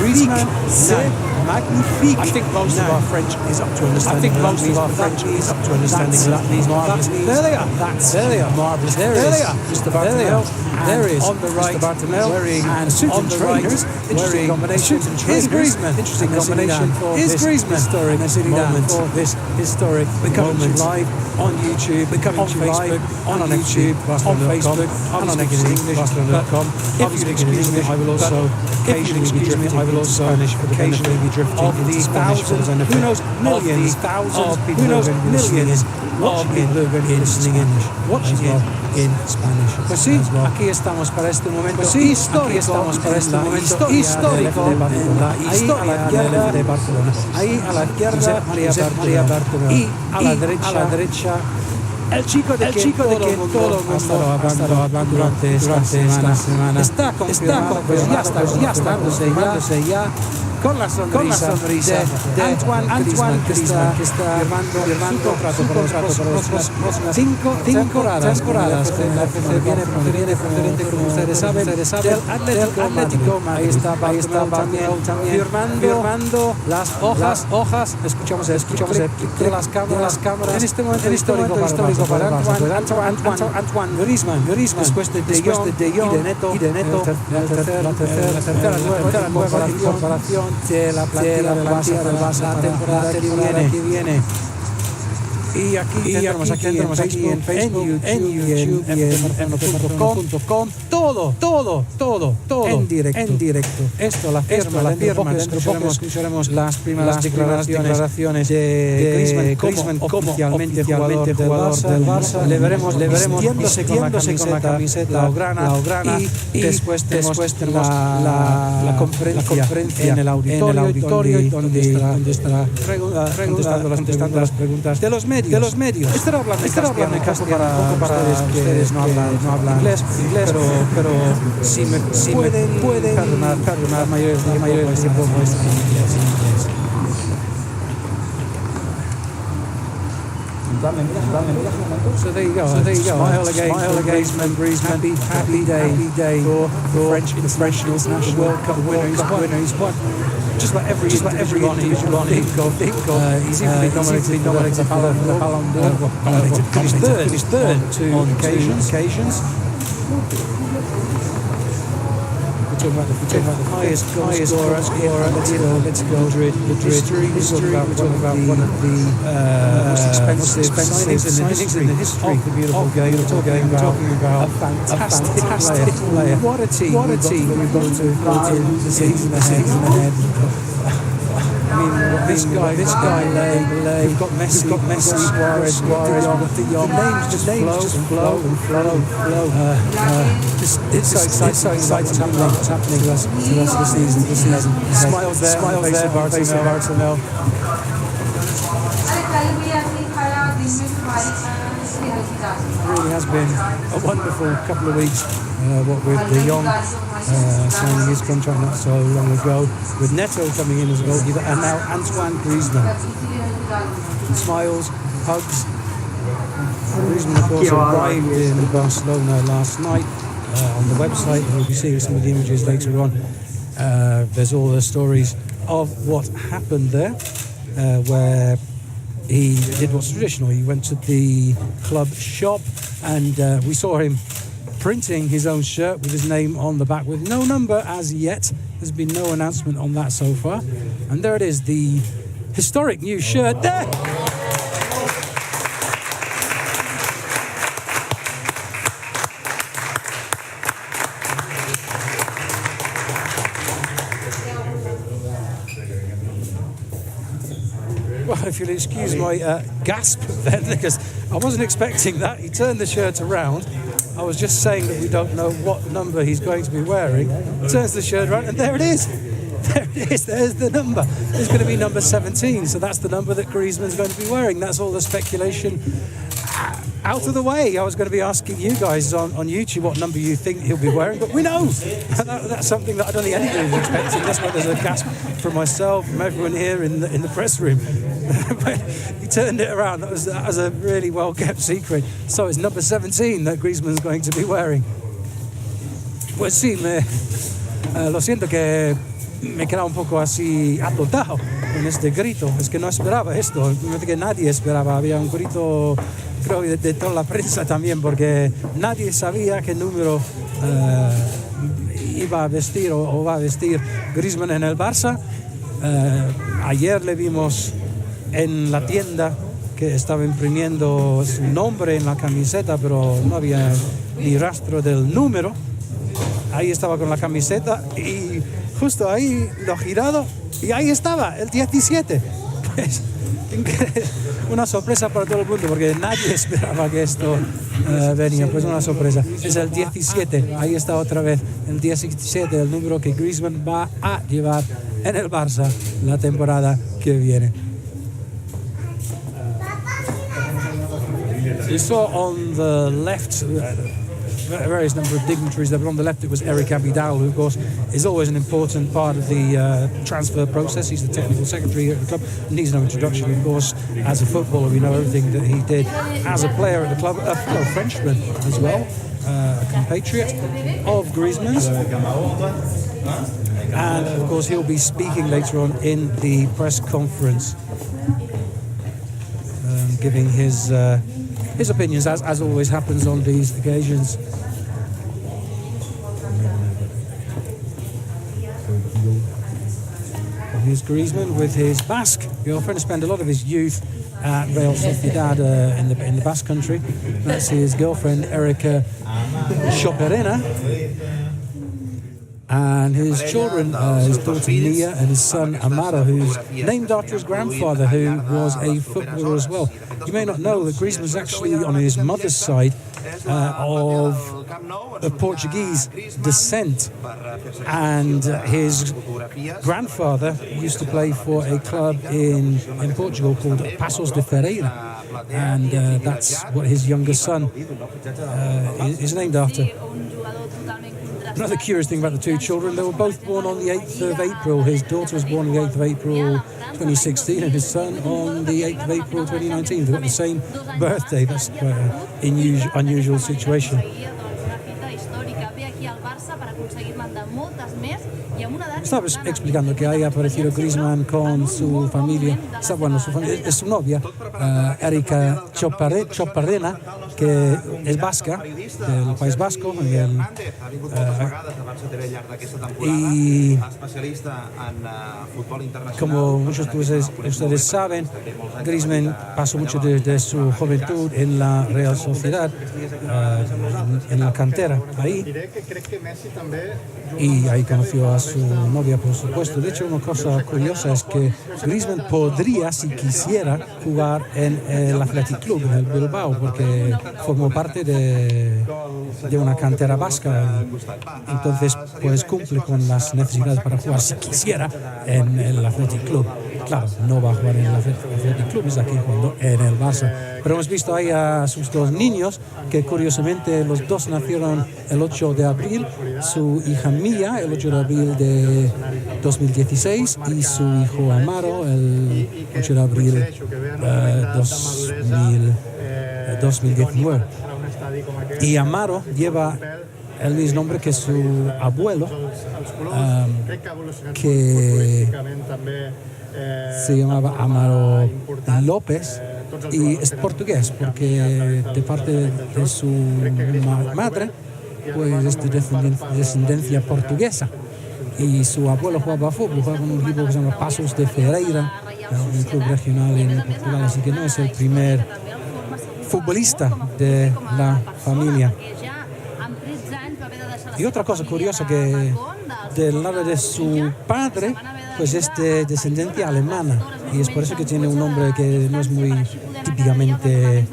Griezmann, magnifique. I think most of our French is up to understanding. There they are. There they are. Marvellous. There they are. Mr. Bartomeu. There is on the right. Mr. Bartomeu wearing suit and trainers. Interesting combination. Here's Griezmann. Interesting combination. Here's Griezmann. Historic moment for this historic moment live on YouTube, on Facebook, on YouTube, on Facebook, on English.com. If you excuse me, I will also occasionally be drifting. I will also occasionally be drifting of the thousands, who knows, millions, thousands, who knows, millions watching in Spanish. Pues sí, aquí estamos para este momento histórico, en la historia de Barcelona. Ahí a la izquierda, María Bartomeu, y a la derecha, el chico de quien todo el mundo ha estado hablando durante esta semana. Está confirmado, ya está ya con la sonrisa de Antoine Griezmann, que está firmando contrato por las próximas cinco temporadas. Viene procedente, como ustedes saben, del Atlético Madrid. Ahí está también firmando las hojas. Escuchamos de las cámaras. En este momento histórico para Antoine Griezmann. Después de De Jong y de Neto, la tercera nueva incorporación de la plantilla del Barça la temporada que viene. Y aquí entramos en Facebook, en YouTube y en barcelona.com. Todo en directo. Esto la firma. Escucharemos las primeras declaraciones de Griezmann como oficialmente jugador del Barça. Le veremos vistiéndose con la camiseta blaugrana y después tenemos la conferencia en el auditorio donde estará contestando las preguntas de los medios. Estará hablando en castellano para ustedes no hablan inglés, pero si me pueden perdonar mayores de tiempo en inglés. So there you go. Smile again, Griezmann. Happy day for French national World Cup winner. He's won just about every individual on it. He's even been nominated for the Ballon d'Or. He's third on two occasions. We're talking about the highest scorer in Atlético Madrid history. We're talking about one of the most expensive signings in the history of the beautiful game. We're talking about a fantastic player. What a team we've got to the season ahead. I mean, this guy, we've got Messi, Suarez, De Jong. The names just flow. It's so exciting what's happening to us this season. Smiles there, face of Bartomeu. It really has been a wonderful couple of weeks. What with De Jong signing his contract not so long ago, with Neto coming in as a goalkeeper, and now Antoine Griezmann. Smiles, hugs. Griezmann, of course, arrived in Barcelona last night. On the website, we'll be seeing some of the images later on. There's all the stories of what happened there, where he did what's traditional. He went to the club shop, and we saw him printing his own shirt with his name on the back with no number as yet. There's been no announcement on that so far. And there it is, the historic new shirt there. Well, if you'll excuse my gasp then, because I wasn't expecting that. He turned the shirt around. I was just saying that we don't know what number he's going to be wearing. Turns the shirt around, and there it is. There's the number. It's going to be number 17, so that's the number that Griezmann's going to be wearing. That's all the speculation out of the way. I was going to be asking you guys on YouTube what number you think he'll be wearing, but we know. That's something that I don't think anybody was expecting. That's why there's a gasp from myself, from everyone here in the press room. He turned it around. That was a really well-kept secret. So it's number 17 that Griezmann's going to be wearing. Pues sí, lo siento que me he quedado un poco así atontado con este grito. Es que no esperaba esto, que nadie esperaba. Había un grito, creo, de toda la prensa también, porque nadie sabía qué número iba a vestir o va a vestir Griezmann en el Barça. Ayer le vimos en la tienda que estaba imprimiendo su nombre en la camiseta, pero no había ni rastro del número. Ahí estaba con la camiseta y justo ahí lo he girado y ahí estaba, el 17. Pues, una sorpresa para todo el mundo porque nadie esperaba que esto venía. Pues una sorpresa. Es el 17, ahí está otra vez. El 17, el número que Griezmann va a llevar en el Barça la temporada que viene. We saw on the left various number of dignitaries there, but on the left it was Eric Abidal, who of course is always an important part of the transfer process. He's the technical secretary here at the club. Needs no introduction, of course. As a footballer, we know everything that he did as a player at the club. A fellow Frenchman as well, a compatriot of Griezmann's. And of course he'll be speaking later on in the press conference, giving his opinions, as always happens on these occasions. And here's Griezmann with his Basque girlfriend. Spent a lot of his youth at Real Sociedad in the Basque country. That's his girlfriend Erika Choperena. And his children, his daughter Nia and his son Amaro, who's named after his grandfather, who was a footballer as well. You may not know that Griezmann was actually on his mother's side of Portuguese descent, and his grandfather used to play for a club in Portugal called Paços de Ferreira, and that's what his younger son is named after. Another curious thing about the two children, they were both born on the 8th of April. His daughter was born on the 8th of April 2016 and his son on the 8th of April 2019. They've got the same birthday. That's quite an unusual situation. Estaba explicando que ahí ha aparecido Griezmann con su familia, es su novia, Erika Choperena, que es vasca, del País Vasco, y como muchos de ustedes saben, Griezmann pasó mucho de su juventud en la Real Sociedad, en la cantera, ahí, y ahí conoció a su novia, por supuesto. De hecho, una cosa curiosa es que Griezmann podría, si quisiera, jugar en el Athletic Club, en el Bilbao, porque formó parte de una cantera vasca. Entonces, pues cumple con las necesidades para jugar, si quisiera, en el Athletic Club. Claro, no va a jugar en el Athletic Club, es aquí jugando en el Barça. Pero hemos visto ahí a sus dos niños, que curiosamente los dos nacieron el 8 de abril. Su hija Mía, el 8 de abril de 2016, y su hijo Amaro, el 8 de abril 2019. Y Amaro lleva el mismo nombre que su abuelo, que se llamaba Amaro López, y es portugués porque de parte de su madre pues es de descendencia portuguesa, y su abuelo jugaba fútbol, jugaba en un equipo que se llama Paços de Ferreira, un club regional en Portugal, así que no es el primer futbolista de la familia. Y otra cosa curiosa, que del lado de su padre pues es de descendencia alemana, y es por eso que tiene un nombre que no es muy típicamente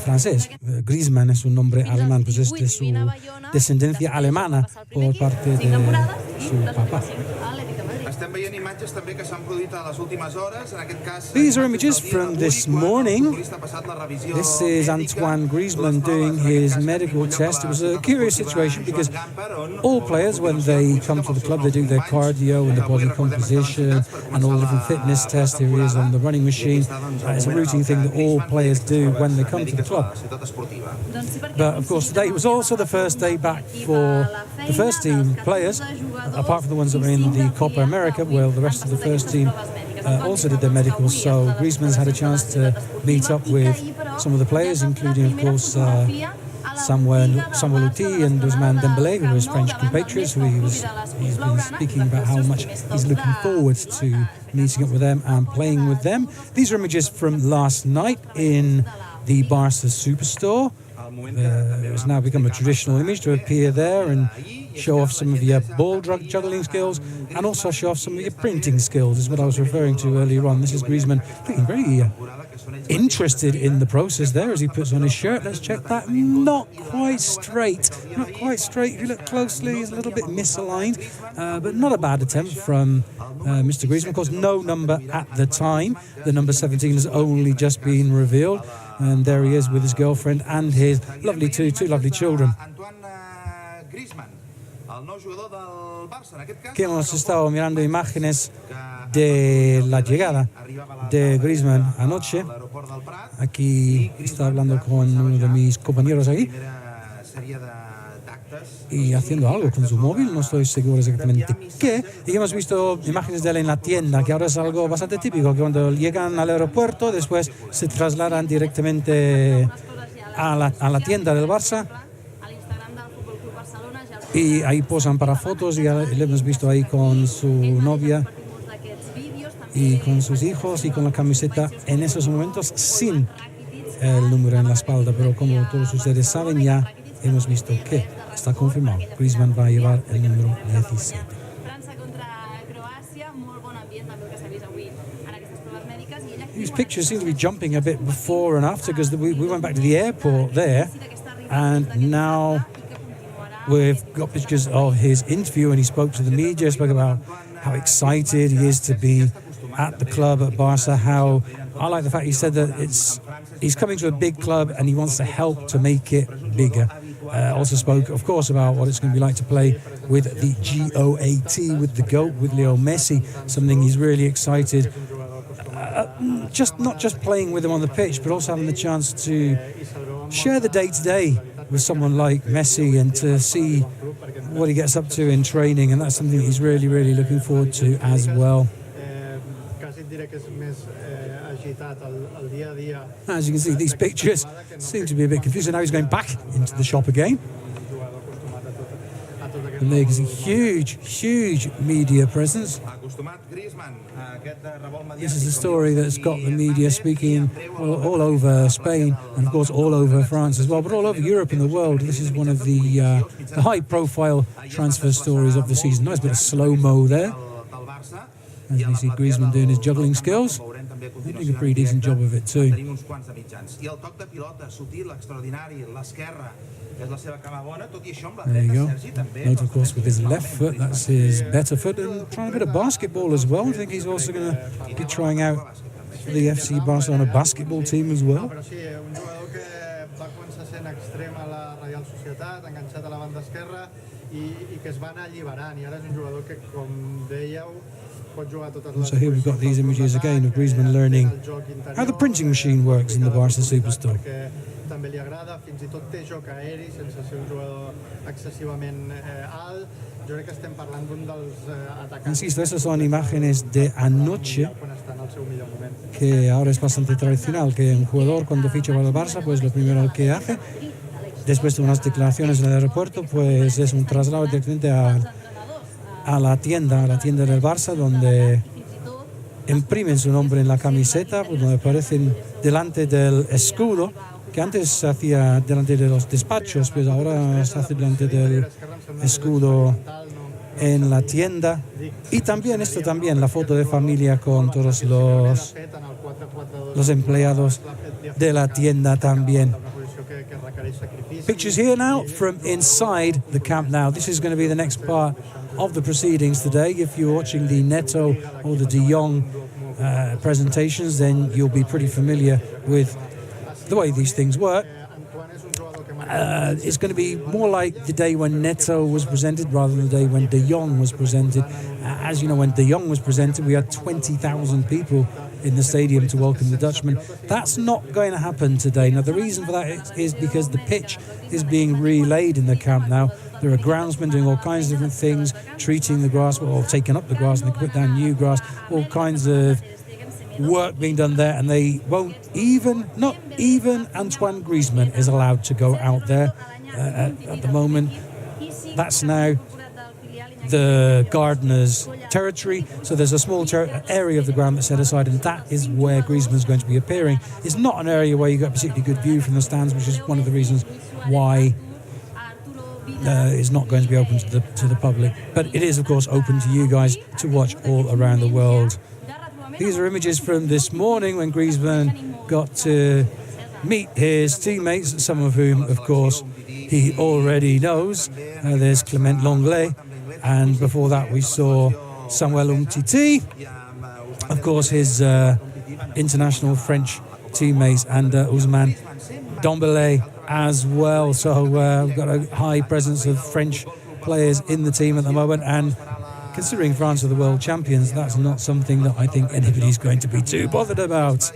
francés. Griezmann es un nombre alemán, pues es de su descendencia alemana por parte de su papá. These are images from this morning. This is Antoine Griezmann doing his medical test. It was a curious situation because all players, when they come to the club, they do their cardio and the body composition and all the different fitness tests. Here he is on the running machine. It's a routine thing that all players do when they come to the club. But of course, today was also the first day back for the first team players, apart from the ones that were in the Copa America. Well, the rest of the first team also did their medicals, so Griezmann's had a chance to meet up with some of the players, including, of course, Samuel Uti and Ousmane Dembélé, who is French compatriots, who he's been speaking about how much he's looking forward to meeting up with them and playing with them. These are images from last night in the Barca Superstore. It has now become a traditional image to appear there and show off some of your ball juggling skills and also show off some of your printing skills, is what I was referring to earlier on. This is Griezmann looking very interested in the process there as he puts on his shirt. Let's check that. Not quite straight. Not quite straight. If you look closely, he's a little bit misaligned, but not a bad attempt from Mr. Griezmann. Of course, no number at the time. The number 17 has only just been revealed. And there he is with his girlfriend and his lovely two lovely children. Que hemos estado mirando imágenes de la llegada de Griezmann anoche. Aquí está hablando con uno de mis compañeros ahí y haciendo algo con su móvil, no estoy seguro exactamente qué. Y hemos visto imágenes de él en la tienda, que ahora es algo bastante típico, que cuando llegan al aeropuerto después se trasladan directamente a la tienda del Barça y ahí posan para fotos, y le hemos visto ahí con su novia y con sus hijos y con la camiseta en esos momentos sin el número en la espalda, pero como todos ustedes saben, ya hemos visto que está confirmado. Griezmann va a llevar el número 17. These pictures seem to be jumping a bit before and after, because we went back to the airport there, and now we've got pictures of his interview, and he spoke to the media, spoke about how excited he is to be at the club at Barca. How I like the fact he said that he's coming to a big club and he wants to help to make it bigger. Also spoke, of course, about what it's going to be like to play with the GOAT, with the GOAT, with Leo Messi, something he's really excited. Not just playing with him on the pitch, but also having the chance to share the day-to-day with someone like Messi and to see what he gets up to in training, and that's something he's really, really looking forward to as well. As you can see, these pictures seem to be a bit confusing. Now he's going back into the shop again. And there you can see huge media presence. This is a story that's got the media speaking all over Spain, and of course all over France as well, but all over Europe and the world. This is one of the high-profile transfer stories of the season. Nice bit of slow-mo there. As you see Griezmann doing his juggling skills. He's doing a pretty decent job of it too. There you go. Note, of course, with his left foot, that's his better foot, and trying a bit of basketball as well. I think he's also going to be trying out for the FC Barcelona basketball team as well. So here we've got these images again of Griezmann learning how the printing machine works in the Barca Superstore. Insisto, estas son imágenes de anoche, que ahora es bastante tradicional que un jugador cuando ficha para el Barça, pues lo primero que hace, después de unas declaraciones en el aeropuerto, pues es un traslado directamente a la tienda del Barça, donde imprimen su nombre en la camiseta, pues donde aparecen delante del escudo, que antes se hacía delante de los despachos, pues ahora se hace delante del escudo en la tienda. Y también la foto de familia con todos los empleados de la tienda también. Pictures here now from inside the Camp Nou. This is going to be the next part of the proceedings today. If you're watching the Neto or the De Jong presentations, then you'll be pretty familiar with the way these things work. It's going to be more like the day when Neto was presented rather than the day when De Jong was presented. As you know, when De Jong was presented, we had 20,000 people in the stadium to welcome the Dutchman. That's not going to happen today. Now, the reason for that is because the pitch is being relaid in the Camp Nou. There are groundsmen doing all kinds of different things, treating the grass, or taking up the grass, and they put down new grass, all kinds of work being done there, and they won't not even Antoine Griezmann is allowed to go out there at the moment. That's now the gardener's territory, so there's a small area of the ground that's set aside, and that is where Griezmann's going to be appearing. It's not an area where you get a particularly good view from the stands, which is one of the reasons why it's not going to be open to the public, but it is of course open to you guys to watch all around the world. These are images from this morning when Griezmann got to meet his teammates, some of whom of course he already knows. There's Clement Lenglet, and before that we saw Samuel Umtiti, of course his international French teammates, and Ousmane Dembélé as well. So we've got a high presence of French players in the team at the moment, and considering France are the world champions, that's not something that I think anybody's going to be too bothered about.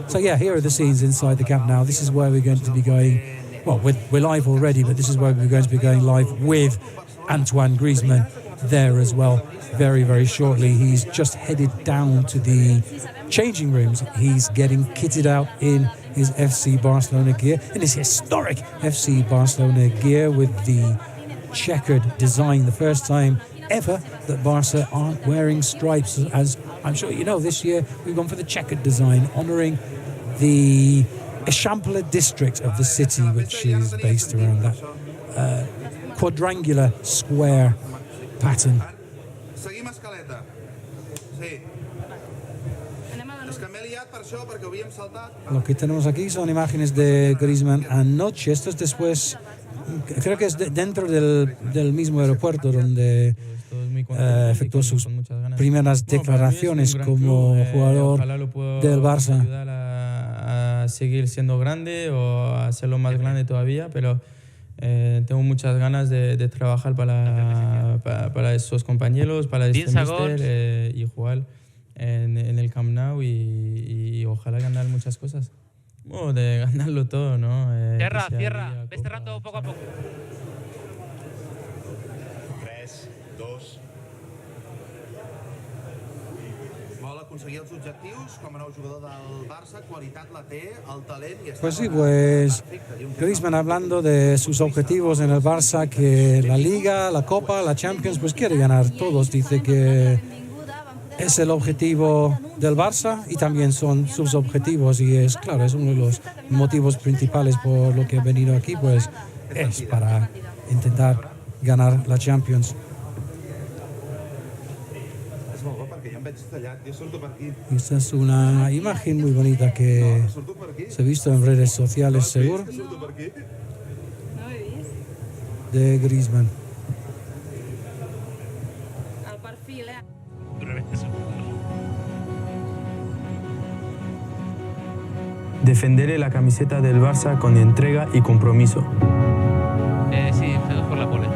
So yeah, here are the scenes inside the Camp Nou. This is where we're going to be going. Well, we're live already, but this is where we're going to be going live with Antoine Griezmann there as well very, very shortly. He's just headed down to the changing rooms. He's getting kitted out in his FC Barcelona gear, in his historic FC Barcelona gear with the checkered design. The first time ever that Barca aren't wearing stripes. As I'm sure you know, this year we've gone for the checkered design, honouring the Eixample district of the city, which is based around that quadrangular square pattern. Lo que tenemos aquí son imágenes de Griezmann anoche. Esto es después, creo que es dentro del mismo aeropuerto donde efectuó sus primeras declaraciones como jugador del Barça. A seguir siendo grande o a hacerlo más grande todavía, pero tengo muchas ganas de trabajar para esos compañeros, para este míster y jugar en el Camp Nou y ojalá ganar muchas cosas. Bueno, de ganarlo todo, ¿no? Cierra, ves cerrando poco a poco. 3, 2... Vol aconseguir els objectius com a nou jugador del Barça, qualitat la té, el talent i està... Pues sí, pues Griezmann hablando de sus objetivos en el Barça, que la Liga, la Copa, la Champions, pues quiere ganar todos. Dice que es el objetivo del Barça y también son sus objetivos, y es claro, es uno de los motivos principales por lo que he venido aquí, pues es para intentar ganar la Champions. Esta es una imagen muy bonita que se ha visto en redes sociales, seguro, de Griezmann. Defenderé la camiseta del Barça con entrega y compromiso. Sí, empezamos por la pole.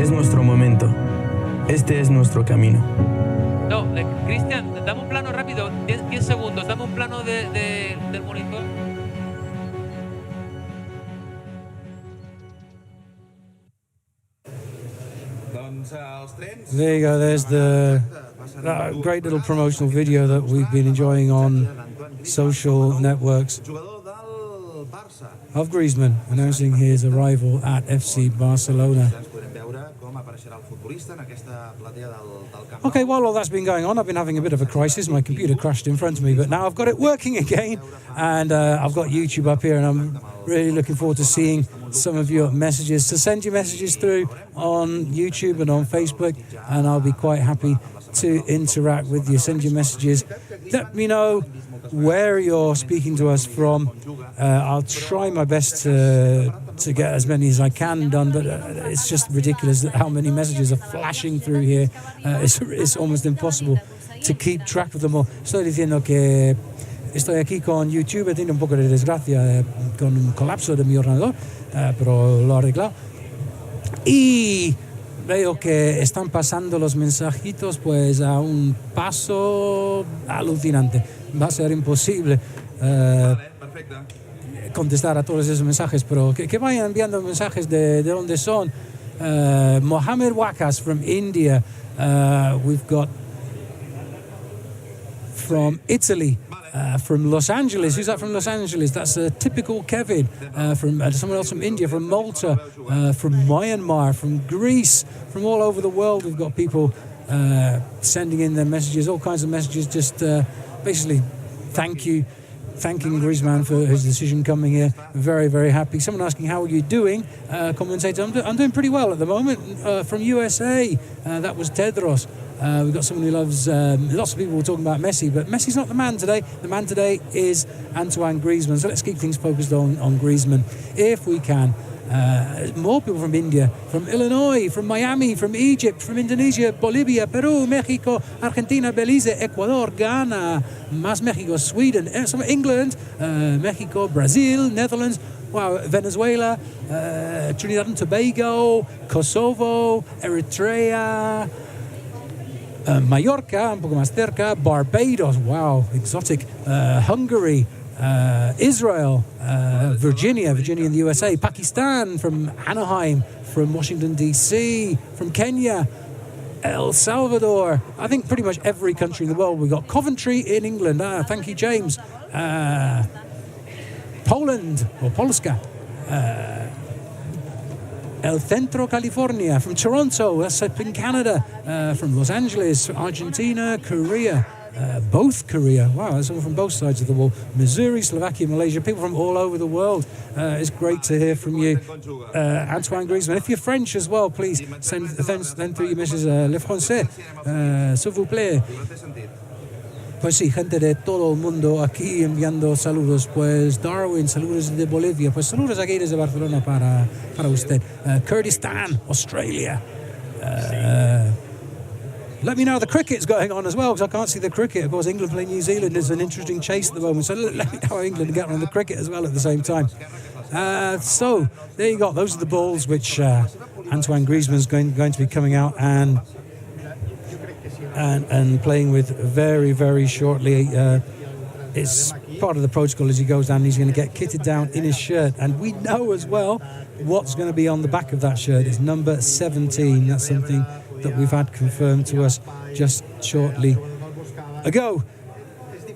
Es nuestro momento. Este es nuestro camino. No, Cristian, dame un plano rápido, 10 segundos, dame un plano del monitor. There you go, there's the great little promotional video that we've been enjoying on social networks of Griezmann announcing his arrival at FC Barcelona. Okay, while all that's been going on, I've been having a bit of a crisis. My computer crashed in front of me, but now I've got it working again, and I've got YouTube up here, and I'm really looking forward to seeing some of your messages. So send your messages through on YouTube and on Facebook, and I'll be quite happy to interact with you, send your messages. Let me know where you're speaking to us from. I'll try my best to get as many as I can done, but it's just ridiculous how many messages are flashing through here. It's almost impossible to keep track of them all. Estoy diciendo que estoy aquí con YouTube, tiene un poco de desgracia con un colapso de mi ordenador, pero lo he arreglado. Y veo que están pasando los mensajitos pues a un paso alucinante. Va a ser imposible contestar a todos esos mensajes, pero que vayan enviando mensajes de donde son. Mohammed Wakas from India. We've got from Italy, from Los Angeles. Who's that from Los Angeles? That's a typical Kevin. From someone else from India, from Malta, from Myanmar, from Greece, from all over the world. We've got people sending in their messages, all kinds of messages, just basically thanking Griezmann for his decision coming here. Very, very happy. Someone asking, how are you doing? Commentator, I'm doing pretty well at the moment. From USA, that was Tedros. We've got someone who loves, lots of people were talking about Messi, but Messi's not the man today. The man today is Antoine Griezmann. So let's keep things focused on Griezmann, if we can. More people from India, from Illinois, from Miami, from Egypt, from Indonesia, Bolivia, Peru, Mexico, Argentina, Belize, Ecuador, Ghana, más Mexico, Sweden, England, Mexico, Brazil, Netherlands, wow, Venezuela, Trinidad and Tobago, Kosovo, Eritrea, Mallorca, un poco más cerca, Barbados, wow, exotic, Hungary, Israel, Virginia in the USA, Pakistan, from Anaheim, from Washington DC, from Kenya, El Salvador, I think pretty much every country in the world. We've got Coventry in England, thank you James, Poland, or Polska, El Centro, California, from Toronto, that's up in Canada, from Los Angeles, Argentina, Korea, both Korea, wow, there's someone from both sides of the wall, Missouri, Slovakia, Malaysia, people from all over the world. It's great to hear from you. Antoine Griezmann, if you're French as well, please send through your messages. Le français, s'il vous plaît. Pues sí, gente de todo el mundo aquí enviando saludos. Pues Darwin, saludos de Bolivia. Pues saludos aquí desde Barcelona para usted. Kurdistan, Australia. Let me know how the cricket's going on as well, because I can't see the cricket. Of course, England playing New Zealand is an interesting chase at the moment. So let me know how England get on the cricket as well at the same time. So there you go. Those are the balls which Antoine Griezmann's going to be coming out and playing with very, very shortly. It's part of the protocol as he goes down. He's going to get kitted down in his shirt. And we know as well what's going to be on the back of that shirt. It's number 17. That's something that we've had confirmed to us just shortly ago.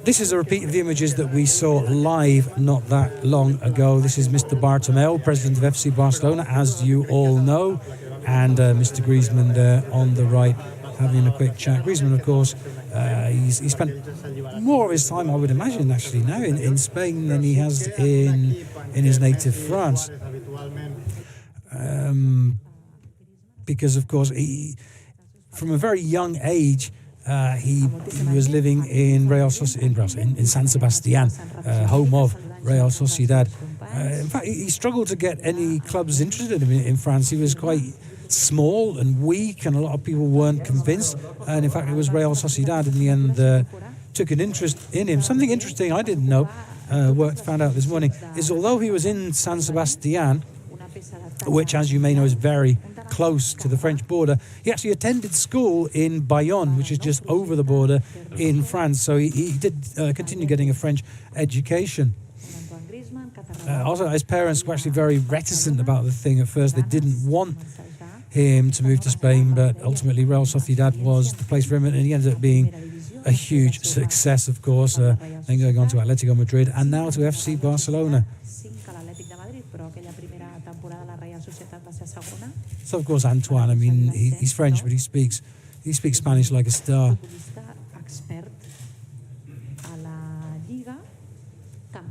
This is a repeat of the images that we saw live not that long ago. This is Mr. Bartomeu, president of FC Barcelona, as you all know, and Mr. Griezmann there on the right, having a quick chat. Griezmann, of course, he spent more of his time, I would imagine, actually, now in Spain than he has in his native France. Because, of course, from a very young age, he was living in in San Sebastian, home of Real Sociedad. In fact, he struggled to get any clubs interested in him in France. He was quite small and weak, and a lot of people weren't convinced. And in fact, it was Real Sociedad in the end took an interest in him. Something interesting I didn't know, found out this morning, is although he was in San Sebastian, which, as you may know, is very close to the French border, he actually attended school in Bayonne, which is just over the border in France. So he did continue getting a French education. Also, his parents were actually very reticent about the thing at first. They didn't want him to move to Spain, but ultimately Real Sociedad was the place for him, and he ended up being a huge success, of course, then going on to Atlético Madrid and now to FC Barcelona. So, of course, Antoine, I mean, he's French, but he speaks Spanish like a star.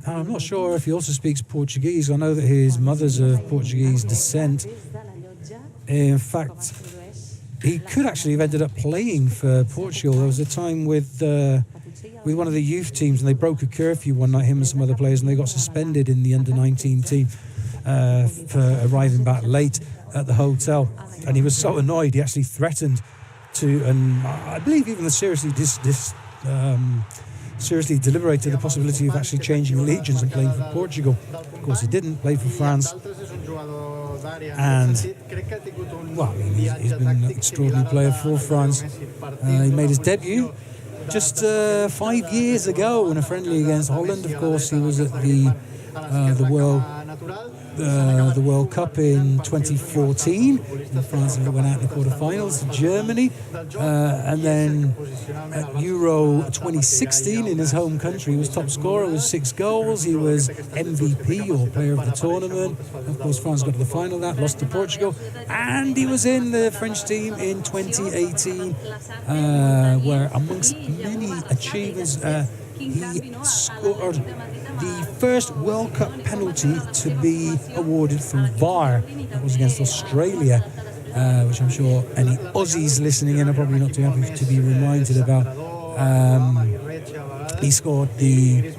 And I'm not sure if he also speaks Portuguese. I know that his mother's of Portuguese descent. In fact, he could actually have ended up playing for Portugal. There was a time with one of the youth teams, and they broke a curfew one night, him and some other players, and they got suspended in the under-19 team for arriving back late at the hotel. And he was so annoyed, he actually threatened to, and I believe even seriously deliberated the possibility of actually changing allegiance and playing for Portugal. Of course, he didn't, played for France. And, well, he's been an extraordinary player for France. He made his debut just 5 years ago in a friendly against Holland. Of course, he was at the World Cup in 2014. France went out in the quarterfinals to Germany, and then at Euro 2016 in his home country, he was top scorer with 6 goals. He was MVP or player of the tournament. Of course, France got to the final of that, lost to Portugal, and he was in the French team in 2018, where amongst many achievements, he scored the first World Cup penalty to be awarded through VAR. That was against Australia, which I'm sure any Aussies listening in are probably not too happy to be reminded about. He scored it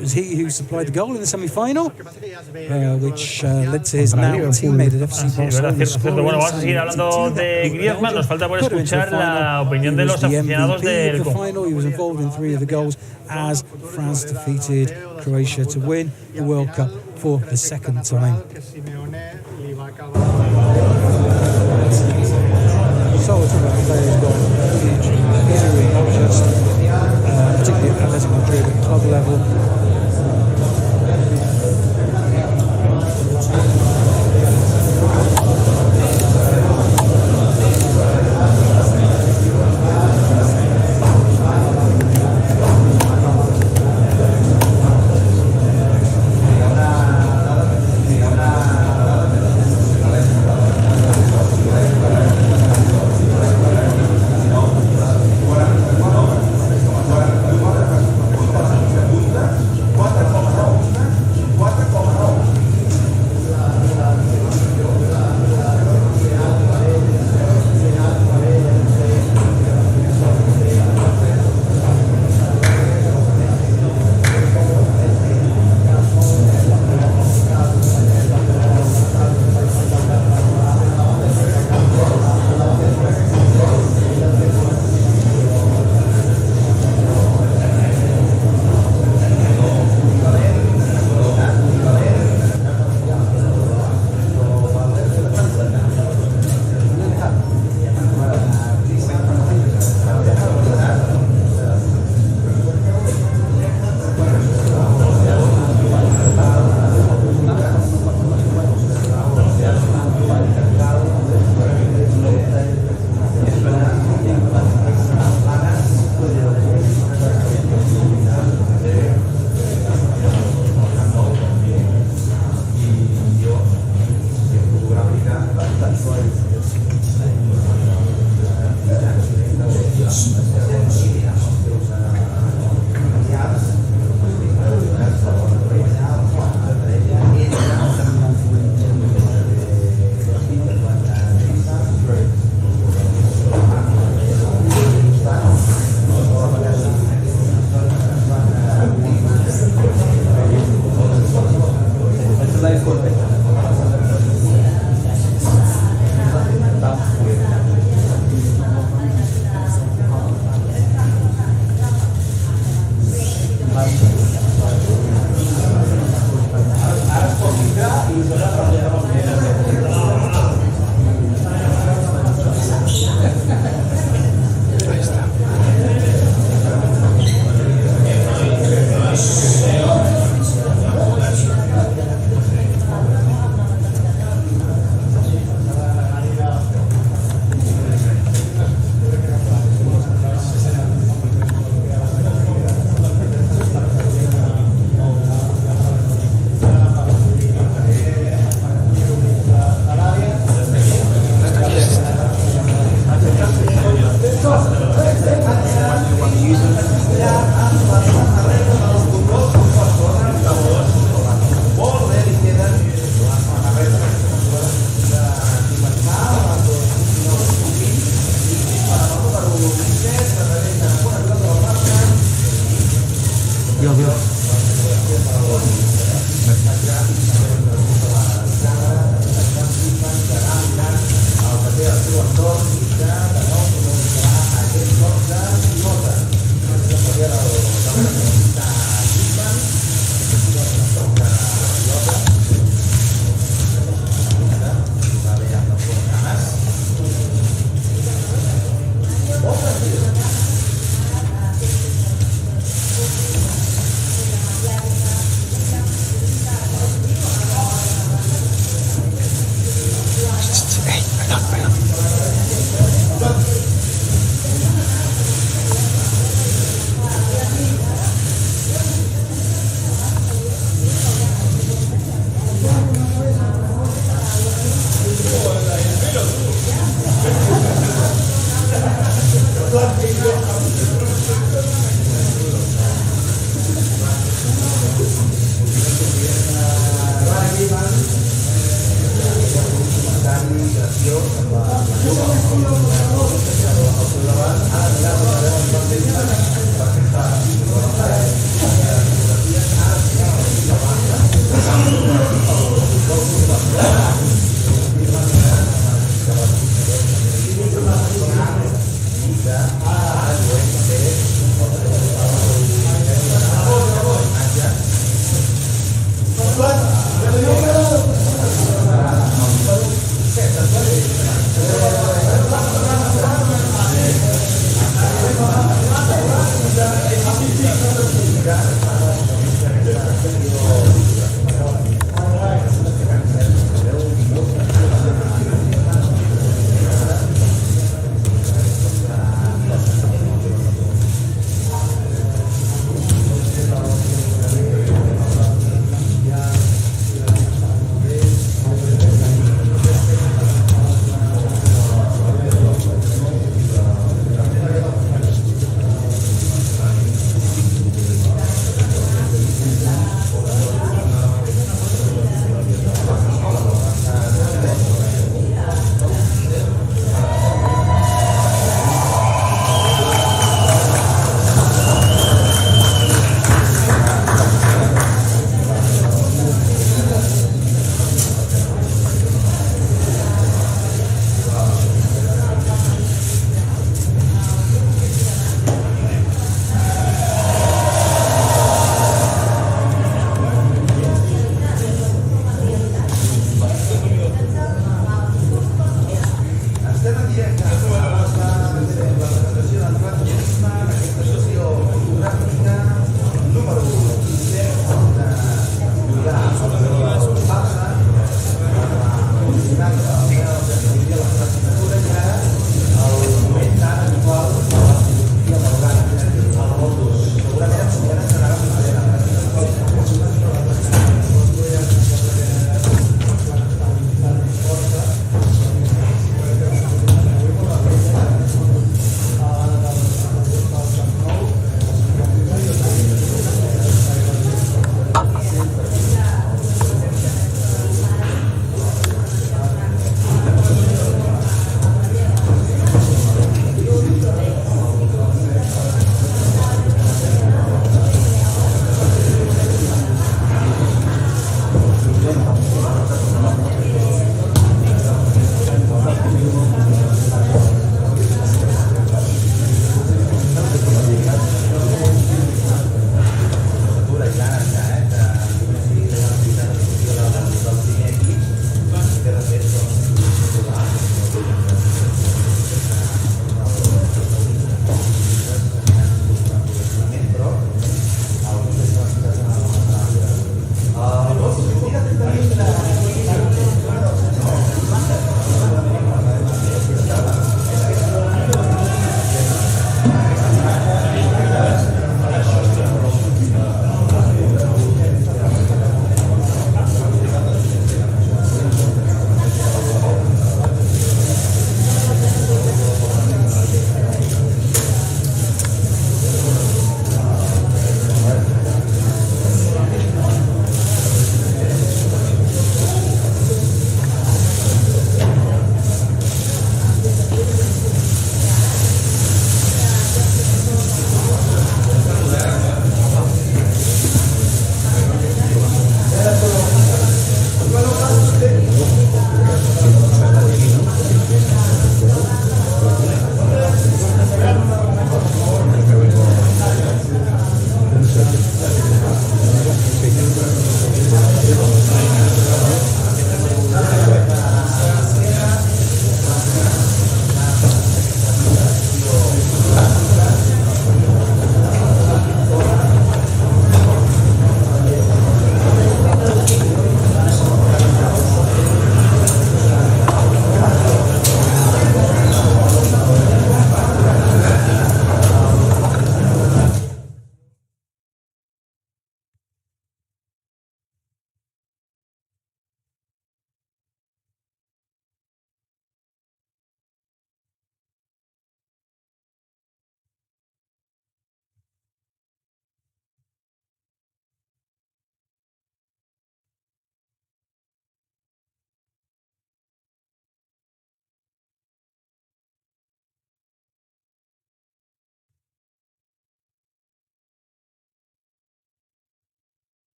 was he who supplied the goal in the semi-final, which led to his now teammate at FC Barcelona. Bueno, vamos a seguir hablando de Griezmann. Nos falta por escuchar la opinión de los aficionados del final. He was involved in 3 of the goals as France defeated Croatia to win the World Cup for the second time. So we're talking about players got huge history, not just particularly at Atlético Madrid at club level.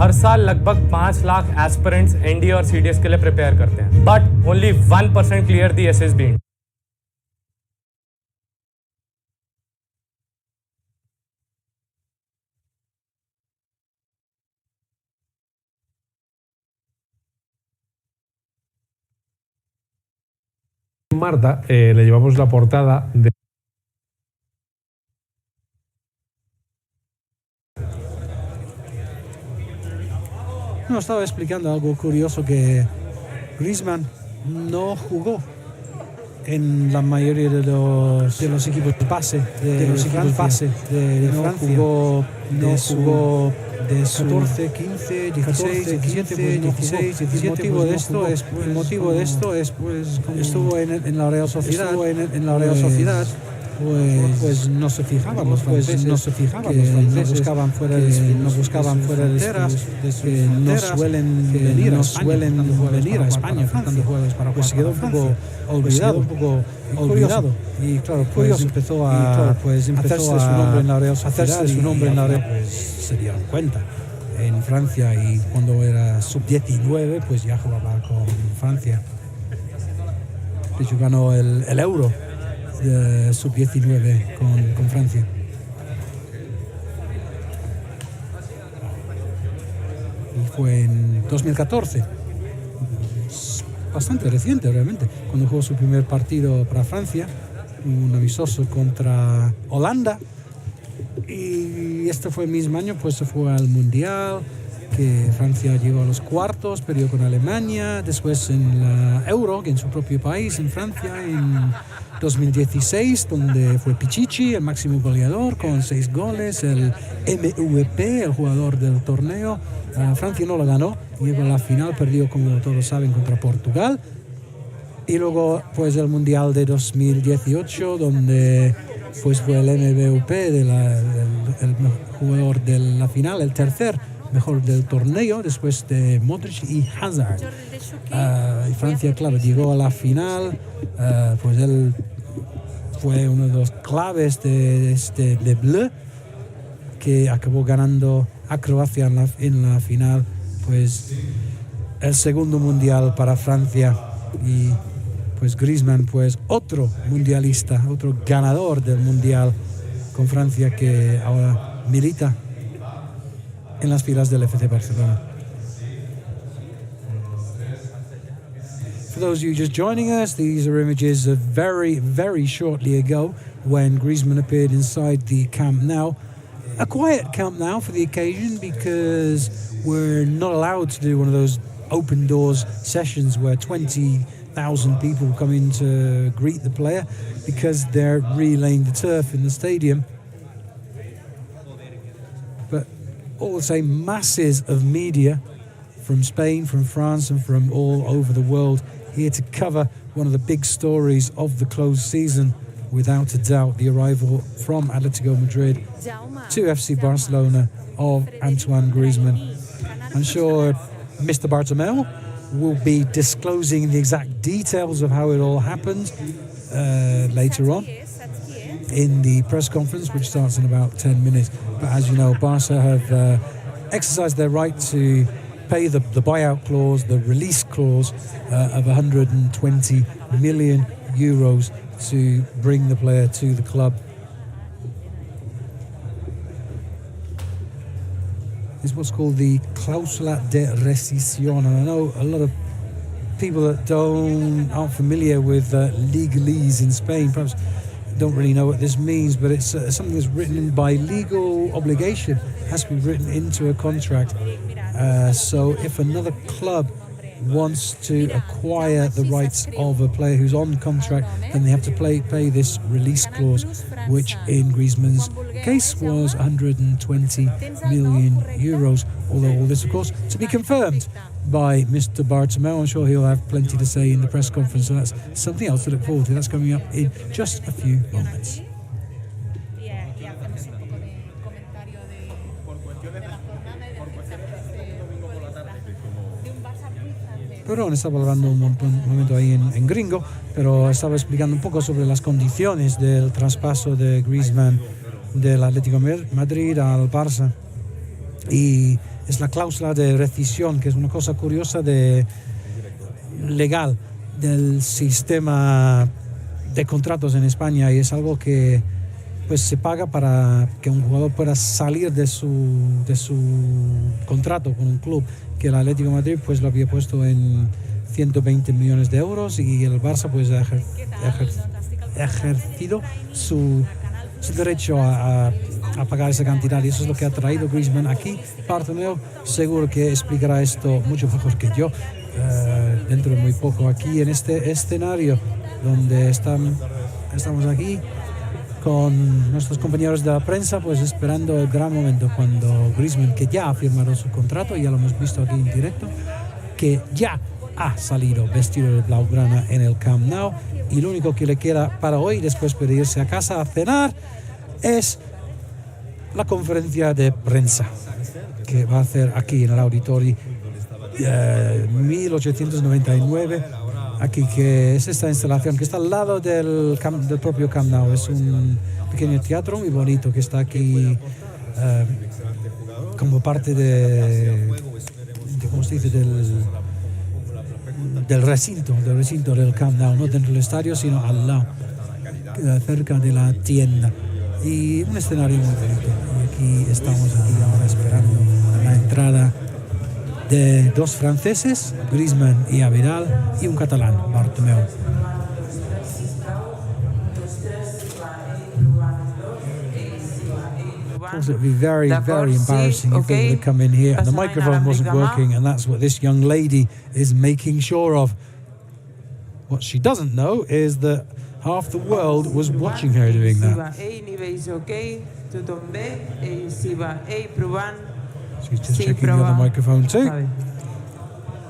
हर साल लगभग 5 lakh aspirants NDA और CDS के लिए prepare करते हैं, but only 1% clear the SSB. Marta, le llevamos la portada de... No, estaba explicando algo curioso, que Griezmann no jugó en la mayoría de los equipos base de Francia. Jugó de 14, 15, 16, 17, pues 16, 17. El motivo de esto es pues como estuvo en la Real Sociedad, pues no se fijaban los franceses, no buscaban fuera de fronteras, no suelen venir a España cuando juegas para pues se quedó un poco olvidado y claro, pues empezó a hacerse su nombre en la Real Sociedad, pues se dieron cuenta en Francia, y cuando era sub-19 pues ya jugaba con Francia. De hecho ganó el Euro de sub-19 con Francia. Y fue en 2014, bastante reciente realmente, cuando jugó su primer partido para Francia, un amistoso contra Holanda. Y este fue el mismo año, pues se fue al Mundial, que Francia llegó a los cuartos, perdió con Alemania, después en la Euro, que en su propio país, en Francia, en 2016, donde fue Pichichi, el máximo goleador, con 6 goles, el MVP, el jugador del torneo. Francia no lo ganó, llegó a la final, perdió, como todos saben, contra Portugal. Y luego, pues, el Mundial de 2018, donde pues fue el MVP, el jugador de la final, el tercer mejor del torneo, después de Modric y Hazard. Y Francia, claro, llegó a la final, pues él fue uno de los claves de Bleu, que acabó ganando a Croacia en la final, pues el segundo mundial para Francia. Y pues Griezmann, pues otro mundialista, otro ganador del mundial con Francia, que ahora milita en las filas del FC Barcelona. For those of you just joining us, these are images of very, very shortly ago when Griezmann appeared inside the Camp Nou. A quiet Camp Nou for the occasion, because we're not allowed to do one of those open doors sessions where 20,000 people come in to greet the player, because they're relaying the turf in the stadium. But all the same, masses of media from Spain, from France, and from all over the world here to cover one of the big stories of the closed season, without a doubt, the arrival from Atlético Madrid to FC Barcelona of Antoine Griezmann. I'm sure Mr. Bartomeu will be disclosing the exact details of how it all happened later on in the press conference, which starts in about 10 minutes. But as you know, Barca have exercised their right to pay the buyout clause, the release clause of 120 million euros to bring the player to the club. It's what's called the cláusula de rescisión, and I know a lot of people that aren't familiar with legalese in Spain perhaps don't really know what this means, but it's something that's written in by legal obligation. It has to be written into a contract. So if another club wants to acquire the rights of a player who's on contract, then they have to pay this release clause, which in Griezmann's case was 120 million euros. Although all this, of course, to be confirmed by Mr. Bartomeu. I'm sure he'll have plenty to say in the press conference, so that's something else to look forward to. That's coming up in just a few moments. Pero estaba hablando un momento ahí en gringo, pero estaba explicando un poco sobre las condiciones del traspaso de Griezmann del Atlético Madrid al Barça. Y es la cláusula de rescisión, que es una cosa curiosa legal del sistema de contratos en España, y es algo que pues se paga para que un jugador pueda salir de su contrato con un club, que el Atlético Madrid pues lo había puesto en 120 millones de euros, y el Barça pues ha ejercido su derecho a pagar esa cantidad, y eso es lo que ha traído Griezmann aquí. Bartomeu seguro que explicará esto mucho mejor que yo dentro de muy poco, aquí en este escenario donde estamos aquí con nuestros compañeros de la prensa, pues esperando el gran momento cuando Griezmann, que ya ha firmado su contrato, ya lo hemos visto aquí en directo, que ya ha salido vestido de blaugrana en el Camp Nou, y lo único que le queda para hoy, después de irse a casa a cenar, es la conferencia de prensa que va a hacer aquí en el Auditorio 1899, aquí, que es esta instalación que está al lado del propio Camp Nou. Es un pequeño teatro muy bonito que está aquí como parte de ¿cómo se dice? del recinto del Camp Nou, no dentro del estadio, sino al lado, cerca de la tienda, y un escenario muy bonito. Y aquí estamos ahora esperando la entrada de dos franceses, Griezmann y Abidal, y un catalán, Bartomeu. It would be very, very embarrassing if they would come in here and the microphone wasn't working, and that's what this young lady is making sure of. What she doesn't know is that half the world was watching her doing that. She's just checking the other microphone too.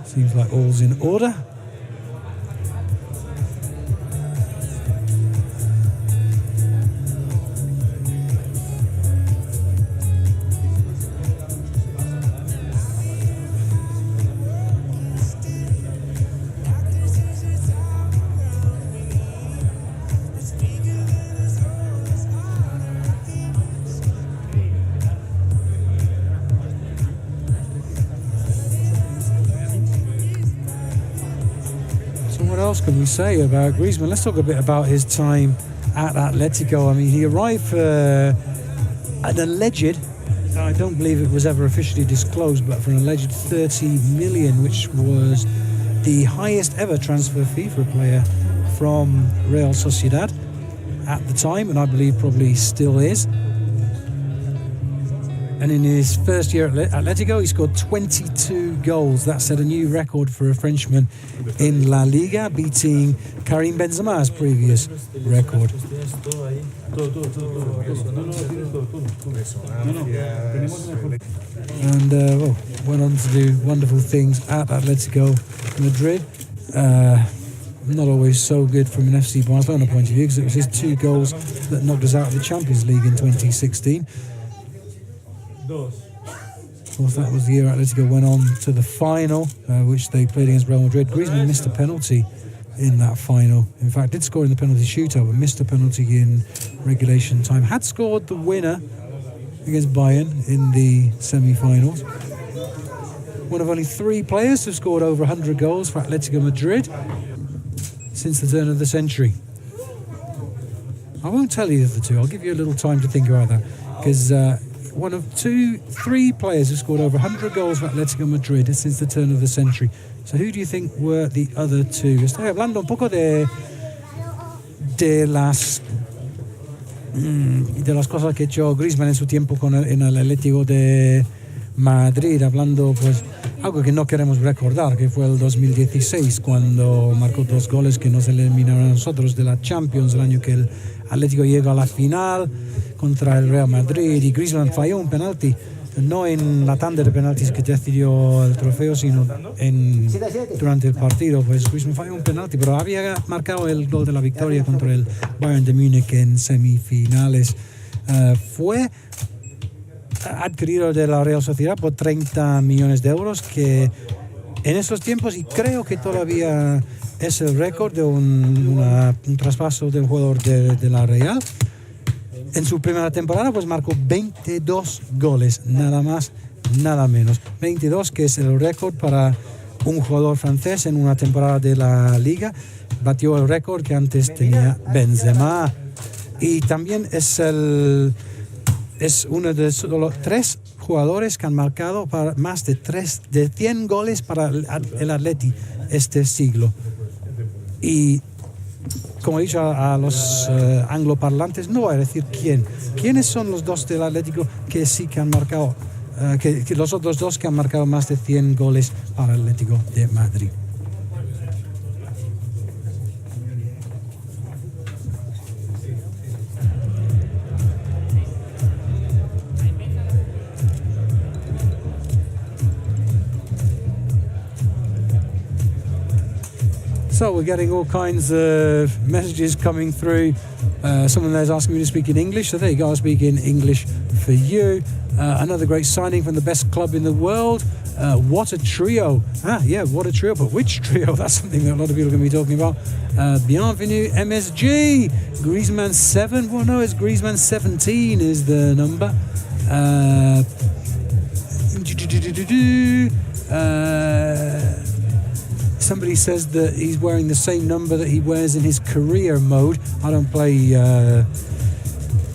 Seems like all's in order. What else can we say about Griezmann? Let's talk a bit about his time at Atletico. I mean, he arrived for an alleged, I don't believe it was ever officially disclosed, but for an alleged 30 million, which was the highest ever transfer fee for a player from Real Sociedad at the time, and I believe probably still is. And in his first year at Atletico, he scored 22 goals. That set a new record for a Frenchman in La Liga, beating Karim Benzema's previous record. And went on to do wonderful things at Atletico Madrid. Not always so good from an FC Barcelona point of view, because it was his 2 goals that knocked us out of the Champions League in 2016. Of course, that was the year Atletico went on to the final, which they played against Real Madrid. Griezmann missed a penalty in that final. In fact, did score in the penalty shootout, but missed a penalty in regulation time. Had scored the winner against Bayern in the semi-finals. One of only 3 players who scored over 100 goals for Atletico Madrid since the turn of the century. I won't tell you the 2. I'll give you a little time to think about that, because one of 3 players who scored over 100 goals for Atlético Madrid since the turn of the century. So who do you think were the other 2? Estoy hablando un poco de las cosas que ha hecho Griezmann en su tiempo en el Atlético de Madrid, hablando pues algo que no queremos recordar, que fue el 2016, cuando marcó 2 goles que nos eliminaron a nosotros de la Champions, el año que el Atlético llegó a la final contra el Real Madrid, y Griezmann falló un penalti, no en la tanda de penaltis que decidió el trofeo, sino durante el partido. Pues Griezmann falló un penalti, pero había marcado el gol de la victoria contra el Bayern de Múnich en semifinales. Fue adquirido de la Real Sociedad por 30 millones de euros, que en esos tiempos, y creo que todavía es el récord de un traspaso de un jugador de la Real. En su primera temporada pues marcó 22 goles, nada más nada menos. 22, que es el récord para un jugador francés en una temporada de la Liga. Batió el récord que antes tenía Benzema. Y también es uno de solo 3 jugadores que han marcado para más de 100 goles para el Atleti este siglo. Y como he dicho a los angloparlantes, no voy a decir quiénes son los 2 del Atlético que sí que han marcado, que los otros 2 que han marcado más de 100 goles para el Atlético de Madrid. So we're getting all kinds of messages coming through. Someone there's asking me to speak in English, so there you go, I'll speak in English for you. Another great signing from the best club in the world. What a trio. Yeah, what a trio, but which trio? That's something that a lot of people are going to be talking about. Bienvenue MSG. Griezmann 7. Well, no, it's Griezmann 17 is the number. Somebody says that he's wearing the same number that he wears in his career mode. I don't play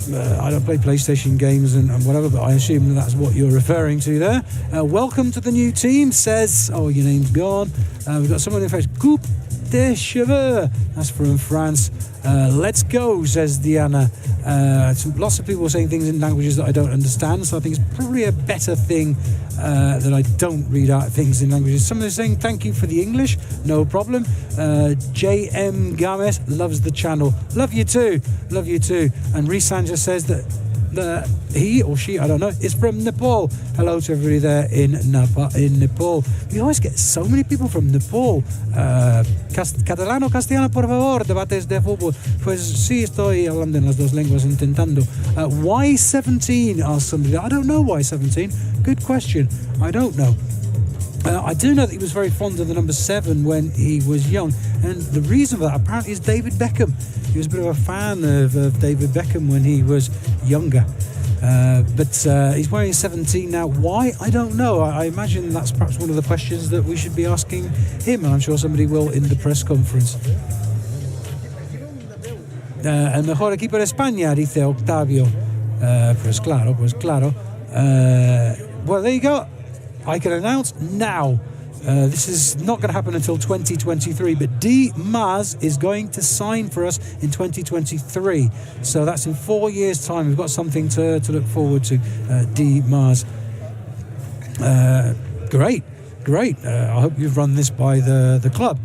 PlayStation games and whatever, but I assume that's what you're referring to there. Welcome to the new team, says... Oh, your name's gone. We've got someone in fact. Coupe de cheveux. That's from France. Let's go, says Diana. Lots of people saying things in languages that I don't understand, so I think it's probably a better thing that I don't read out things in languages. Someone is saying thank you for the English, no problem. JM Games loves the channel. Love you too. And Risanja says that he or she, I don't know, is from Nepal. Hello to everybody there in Nepal. We always get so many people from Nepal. Catalano, castellano, por favor, debates de fútbol. Pues sí, estoy hablando en las 2 lenguas intentando. Why 17? Asked somebody. I don't know why 17. Good question. I don't know. I do know that he was very fond of the number 7 when he was young, and the reason for that apparently is David Beckham. He was a bit of a fan of David Beckham when he was younger, but he's wearing 17 now. Why? I don't know. I imagine that's perhaps one of the questions that we should be asking him, and I'm sure somebody will in the press conference. El mejor equipo de España, dice Octavio. Pues claro. Well, there you go. I can announce now, this is not going to happen until 2023, but D. Maz is going to sign for us in 2023. So that's in 4 years' time. We've got something to look forward to, D. Maz. Great. I hope you've run this by the club.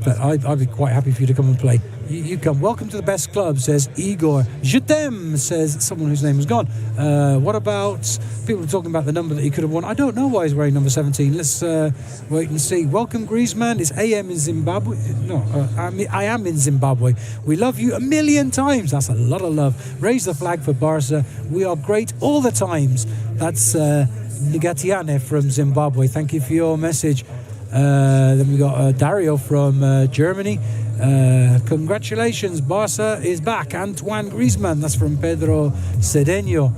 But I'd be quite happy for you to come and play. You come. Welcome to the best club, says Igor. Je t'aime, says someone whose name was gone. What about people talking about the number that he could have won? I don't know why he's wearing number 17. Let's wait and see. Welcome, Griezmann. It's AM in Zimbabwe. No, I am in Zimbabwe. We love you 1,000,000 times. That's a lot of love. Raise the flag for Barca. We are great all the times. That's Nigatiane from Zimbabwe. Thank you for your message. Then we got Dario from Germany. Congratulations, Barca is back. Antoine Griezmann, that's from Pedro Cedeño.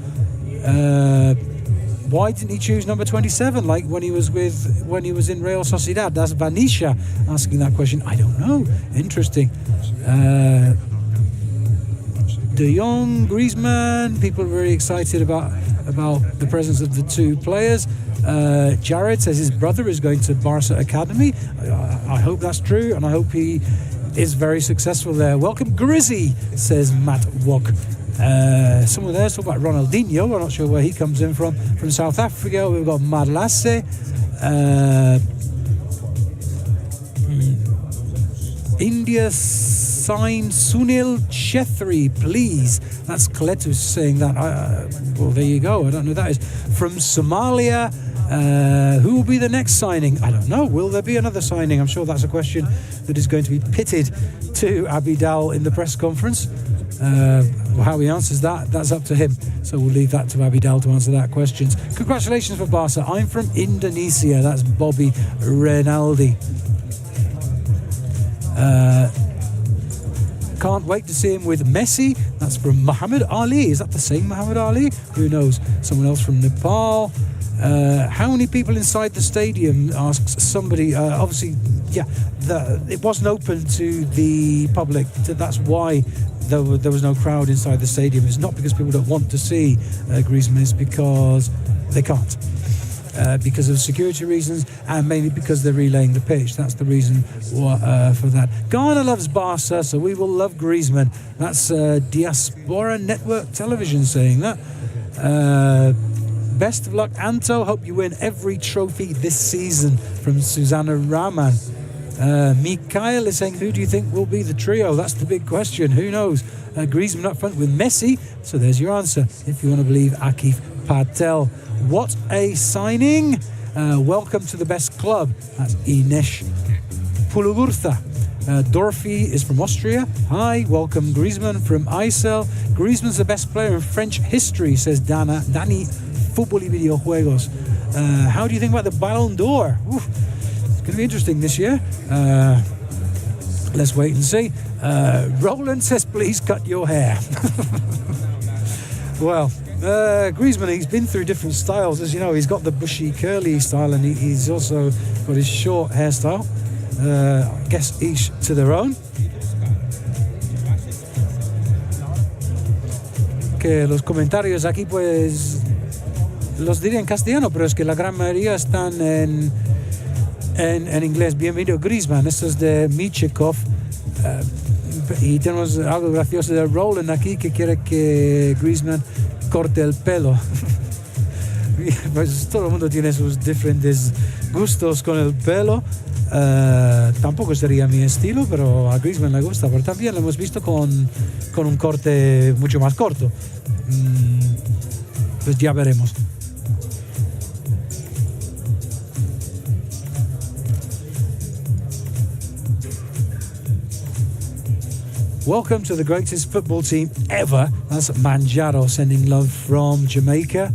Why didn't he choose number 27 like when he was in Real Sociedad? That's Vanisha asking that question. I don't know. Interesting. De Jong, Griezmann, people are very excited about the presence of the 2 players. Jared says his brother is going to Barca Academy. I hope that's true, and I hope he is very successful there. Welcome, Grizzy, says Matt Wok. Someone there's talking about Ronaldinho. I'm not sure where he comes in from South Africa. We've got Marlasse. India sign Sunil Chhetri, please. That's Kletus saying that. Well, there you go. I don't know who that is. From Somalia. Who will be the next signing? I don't know. Will there be another signing? I'm sure that's a question that is going to be pitted to Abidal in the press conference. How he answers that's up to him. So we'll leave that to Abidal to answer that question. Congratulations for Barca. I'm from Indonesia. That's Bobby Can't wait to see him with Messi. That's from Muhammad Ali. Is that the same Muhammad Ali? Who knows? Someone else from Nepal. How many people inside the stadium, asks somebody. Obviously, yeah, it wasn't open to the public. That's why there was no crowd inside the stadium. It's not because people don't want to see Griezmann, it's because they can't. Because of security reasons, and mainly because they're relaying the pitch. That's the reason for that. Ghana loves Barca, so we will love Griezmann. That's Diaspora Network Television saying that. Best of luck, Anto. Hope you win every trophy this season, from Susanna Rahman. Mikhail is saying, who do you think will be the trio? That's the big question. Who knows? Griezmann up front with Messi. So there's your answer, if you want to believe Akif Patel. What a signing. Welcome to the best club. That's Ines Pulugurtha. Dorfi is from Austria. Hi, welcome Griezmann from Isel. Griezmann's the best player in French history, says Dani Fútbol y Videojuegos. How do you think about the Ballon d'Or? Oof, it's going to be interesting this year. Let's wait and see. Roland says, please cut your hair. Well, Griezmann, he's been through different styles. As you know, he's got the bushy, curly style, and he's also got his short hairstyle. I guess each to their own. Que los comentarios aquí, pues, los diré en castellano, pero es que la gran mayoría están en inglés. Bienvenido, Griezmann. Esto es de Michikov. Y tenemos algo gracioso de Roland aquí, que quiere que Griezmann corte el pelo. Pues todo el mundo tiene sus diferentes gustos con el pelo. Tampoco sería mi estilo, pero a Griezmann le gusta. Pero también lo hemos visto con un corte mucho más corto. Pues ya veremos. Welcome to the greatest football team ever. That's Manjaro sending love from Jamaica.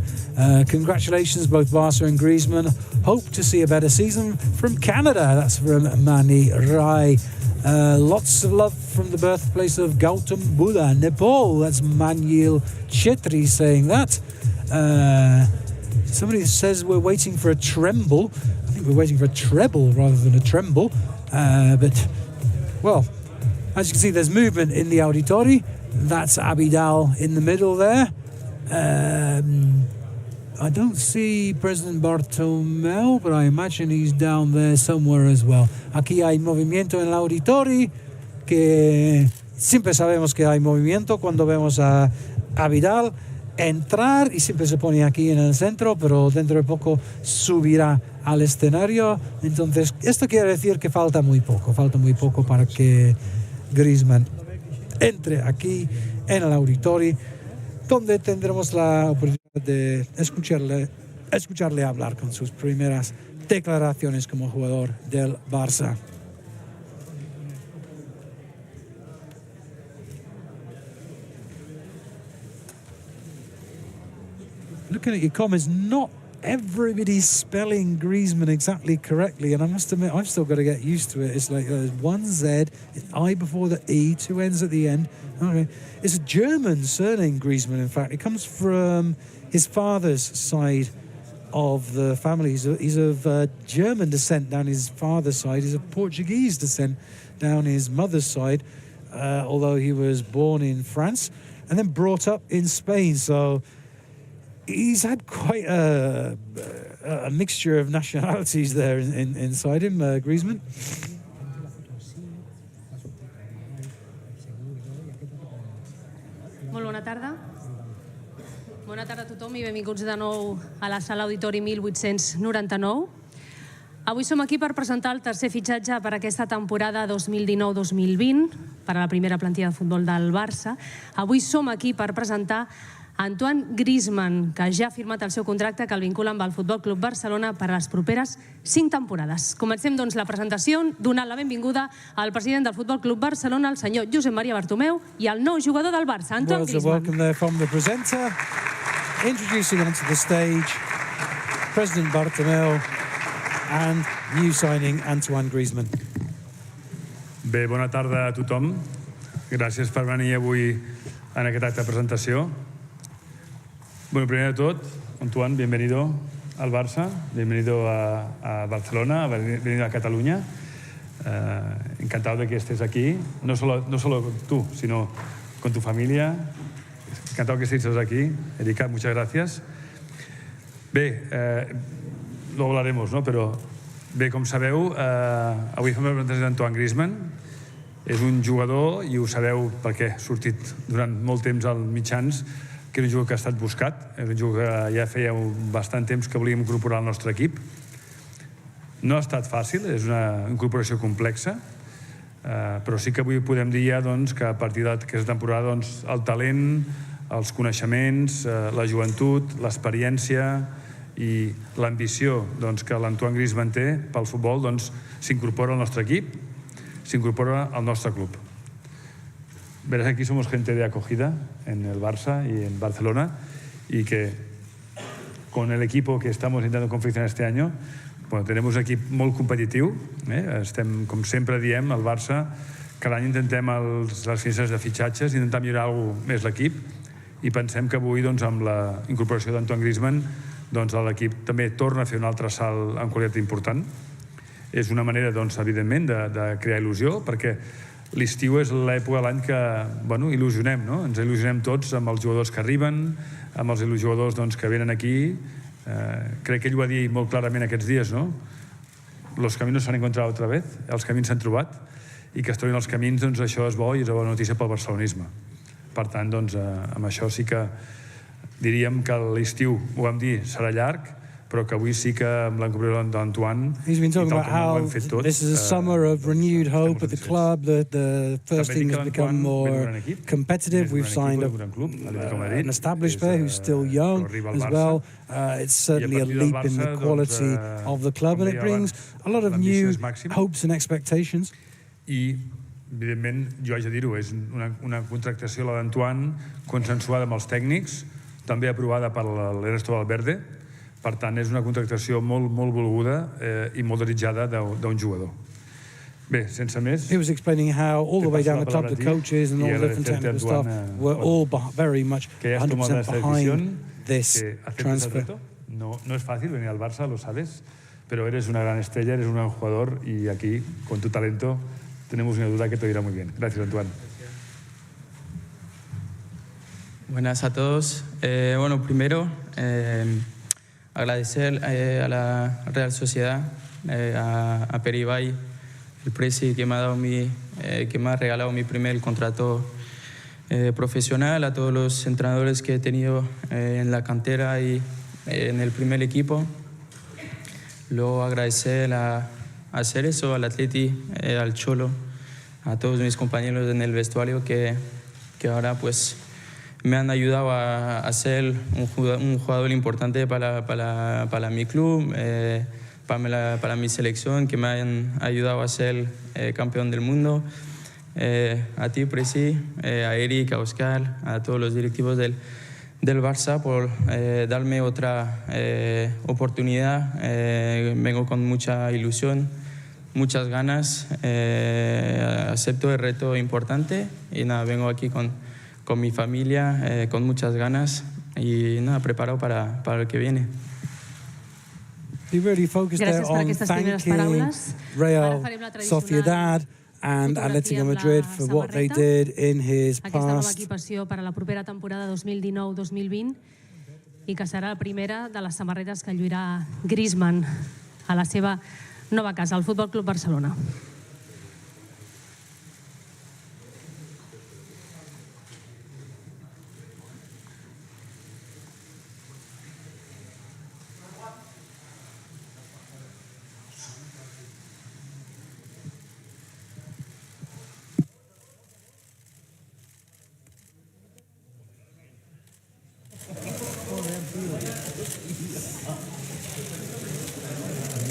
Congratulations, both Barca and Griezmann. Hope to see a better season from Canada. That's from Mani Rai. Lots of love from the birthplace of Gautam Buddha, Nepal. That's Manuel Chetri saying that. Somebody says we're waiting for a tremble. I think we're waiting for a treble rather than a tremble. But, well, as you can see, there's movement in the auditori. That's Abidal in the middle there. I don't see President Bartomeu, but I imagine he's down there somewhere as well. Aquí hay movimiento en el auditori, que siempre sabemos que hay movimiento cuando vemos a Abidal entrar, y siempre se pone aquí en el centro, pero dentro de poco subirá al escenario. Entonces, esto quiere decir que falta muy poco para que Griezmann entre aquí en el auditorio, donde tendremos la oportunidad de escucharle hablar con sus primeras declaraciones como jugador del Barça. Looking at your comments, not everybody's spelling Griezmann exactly correctly, and I must admit, I've still got to get used to it. It's like there's one Z, I before the E, two N's at the end. Okay. It's a German surname, Griezmann, in fact. It comes from his father's side of the family. He's of German descent down his father's side. He's of Portuguese descent down his mother's side, although he was born in France and then brought up in Spain. So he's had quite a mixture of nationalities there inside him, Griezmann. Molt bona tarda. Bona tarda a tothom i benvinguts de nou a la sala auditori 1899. Avui som aquí per presentar el tercer fitxatge per aquesta temporada 2019-2020 per a la primera plantilla de futbol del Barça. Avui som aquí per presentar Antoine Griezmann, que ja ha firmat el seu contracte que el vincula amb el Futbol Club Barcelona per a les properes 5 temporades. Comencem, doncs, la presentació donant la benvinguda al president del Futbol Club Barcelona, el senyor Josep Maria Bartomeu, i al nou jugador del Barça, Antoine Griezmann. Welcome there from the presenter. Introducing onto the stage President Bartomeu and new signing Antoine Griezmann. Bé, bona tarda a tothom. Gràcies per venir avui en aquest acte de presentació. Bueno, primer de tot, Antoine, bienvenido al Barça, bienvenido a Barcelona, bienvenido a Cataluña. Encantado de que estés aquí, no solo tú, sino con tu familia. Encantado que estéis todos aquí. Erika, muchas gracias. Bé, luego hablaremos, no? Però bé, com sabeu, avui fem la presentació d'Antoine Griezmann. És un jugador, i ho sabeu perquè ha sortit durant molt temps als mitjans, que és un jugador que ha estat buscat, és un jugador que ja feia bastant temps que volíem incorporar al nostre equip. No ha estat fàcil, és una incorporació complexa, però sí que avui podem dir ja que a partir d'aquesta temporada el talent, els coneixements, la joventut, l'experiència i l'ambició que l'Antoine Griezmann té pel futbol s'incorpora al nostre equip, s'incorpora al nostre club. Verás, aquí somos gente de acogida en el Barça y en Barcelona, y que con el equipo que estamos intentando confeccionar este año, bueno, tenemos un equip molt competitiu. Estem, com sempre diem, al Barça, cada any intentem les finestres de fitxatges, intentar millorar alguna cosa més l'equip, i pensem que avui, amb la incorporació d'Antoine Griezmann, l'equip també torna a fer un altre salt en qualitat important. És una manera, evidentment, de crear il·lusió, perquè l'estiu és l'època de l'any que il·lusionem, no? Ens il·lusionem tots amb els jugadors que arriben, amb els jugadors que venen aquí. Crec que ell ho va dir molt clarament aquests dies, no? Los caminos s'han encontrat otra vez, els camins s'han trobat, i que es trobin els camins, això és bo i és una bona notícia pel barcelonisme. Per tant, amb això sí que diríem que l'estiu, ho vam dir, serà llarg, però que avui sí que amb l'incorporació d'Antoine, He's been talking about how this is a summer of renewed hope at the club, that the first team has become more competitive. We've signed an established player who's still young as well. It's certainly a leap in the quality of the club, and it brings a lot of new hopes and expectations. I, evidentment, jo haig de dir-ho, és una contractació, la d'Antoine, consensuada amb els tècnics, també aprovada per l'Ernesto Valverde. Per tant, és una contractació molt volguda i molt desitjada d'un jugador. Bé, sense més... He was explaining how all the way down the club, the coaches and all the different technical staff were all very much 100% behind this transfer. No es fácil venir al Barça, lo sabes, pero eres una gran estrella, eres un gran jugador, y aquí, con tu talento, tenemos una duda que te irá muy bien. Gracias, Antoine. Buenas a todos. Bueno, primero... agradecer a la Real Sociedad, a Peribay, el presi que me ha regalado mi primer contrato profesional, a todos los entrenadores que he tenido en la cantera y en el primer equipo. Luego agradecer a Cerezo, al Atleti, al Cholo, a todos mis compañeros en el vestuario que ahora pues me han ayudado a ser un jugador importante para mi club, para mi selección, que me han ayudado a ser campeón del mundo. A ti, Presi, a Eric, a Oscar, a todos los directivos del Barça por darme otra oportunidad. Vengo con mucha ilusión, muchas ganas. Acepto el reto importante y nada, vengo aquí con mi familia, con muchas ganas y nada, preparado para el que viene. He really focused there on thanking Real Sociedad and Atlético Madrid for what they did in his past. Aquesta nova equipació per a la propera temporada 2019-2020 i que serà la primera de les samarretes que lluirà Griezmann a la seva nova casa, el Futbol Club Barcelona.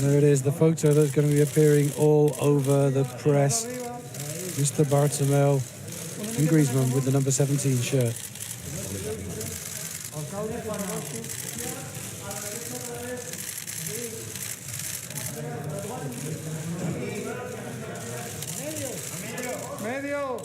There it is, the photo that's going to be appearing all over the press. Mr. Bartomeu and Griezmann with the number 17 shirt. Medio.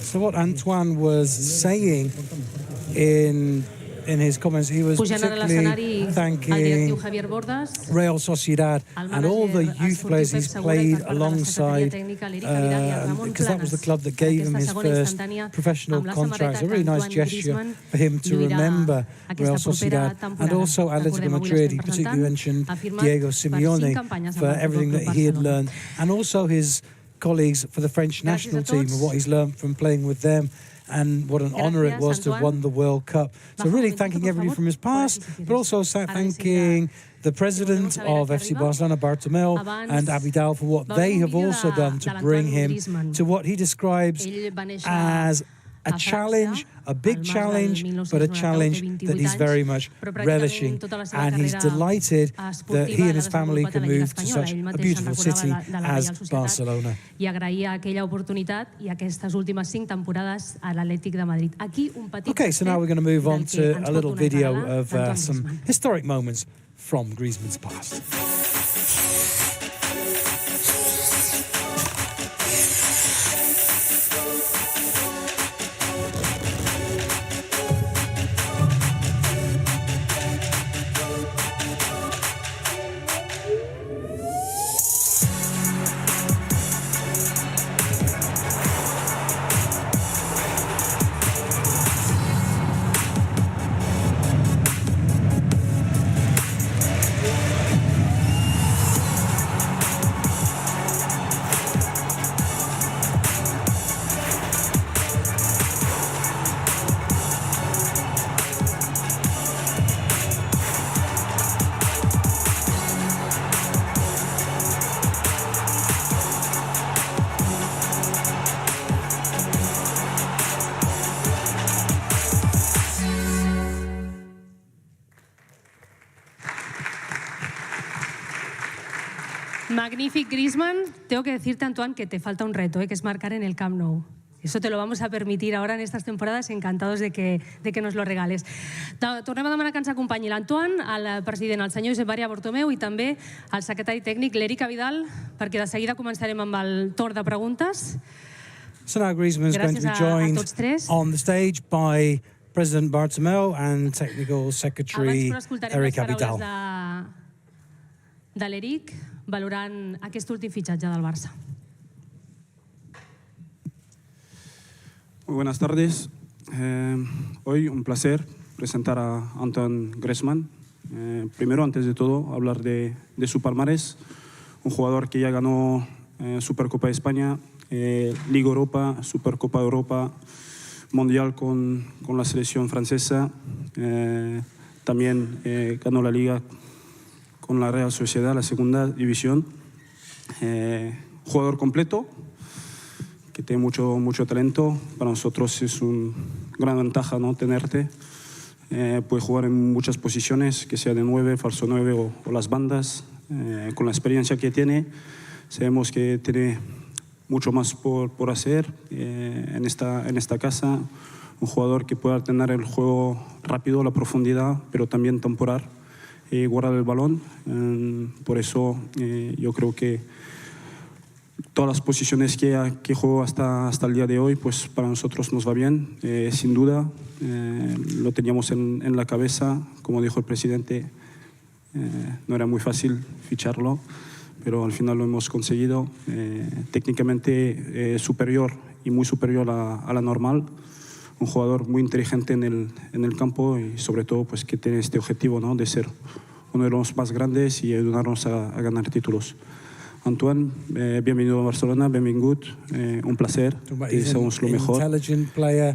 So what Antoine was saying in his comments, he was particularly thanking Real Sociedad and all the youth players he's played alongside, because that was the club that gave him his first professional contract. It's a really nice gesture for him to remember Real Sociedad and also Atlético Madrid. He particularly mentioned Diego Simeone for everything that he had learned, and also his colleagues for the French national team and what he's learned from playing with them, and what an honour it was to have won the World Cup. So really thanking everybody from his past, but also thanking the president of FC Barcelona, Bartomeu, and Abidal for what they have also done to bring him to what he describes as a challenge, a big challenge, but a challenge that he's very much relishing. And he's delighted that he and his family can move to such a beautiful city as Barcelona. I agraïa aquella oportunitat I aquestes últimes 5 temporades a l'Atlètic de Madrid. Aquí un petit Okay, so now we're going to move on to a little video of some historic moments from Griezmann's past. Magnífic, Griezmann. Tengo que decirte, Antoine, que te falta un reto, que es marcar en el Camp Nou. Eso te lo vamos a permitir ahora en estas temporades, encantados de que nos lo regales. Tornem a demanar que ens acompanyi l'Antoine, el president, el senyor Josep Maria Bartomeu, i també el secretari tècnic, l'Eric Abidal, perquè de seguida començarem amb el torn de preguntes. So now Griezmann is going to be joined on the stage by President Bartomeu and Technical Secretary Eric Abidal. De l'Eric, valorant aquest últim fitxatge del Barça. Muy buenas tardes. Hoy un placer presentar a Antoine Griezmann. Primero, antes de todo, hablar de su palmarés. Un jugador que ya ganó Supercopa de España, Liga Europa, Supercopa de Europa, Mundial con la selección francesa. También ganó la Liga con la Real Sociedad, la segunda división. Jugador completo, que tiene mucho talento. Para nosotros es una gran ventaja, ¿no?, tenerte. Puede jugar en muchas posiciones, que sea de 9, falso 9 o las bandas. Con la experiencia que tiene, sabemos que tiene mucho más por hacer en esta casa. Un jugador que pueda tener el juego rápido, la profundidad, pero también temporal. Guardar el balón, por eso yo creo que todas las posiciones que juego hasta el día de hoy, pues para nosotros nos va bien, sin duda. Lo teníamos en la cabeza, como dijo el presidente, no era muy fácil ficharlo, pero al final lo hemos conseguido. Técnicamente superior y muy superior a la normal. Un jugador muy inteligente en el campo y sobre todo pues que tiene este objetivo, ¿no?, de ser uno de los más grandes y ayudarnos a ganar títulos. Antoine, bienvenido a Barcelona, bienvenido, un placer, te deseamos lo mejor. Intelligent player,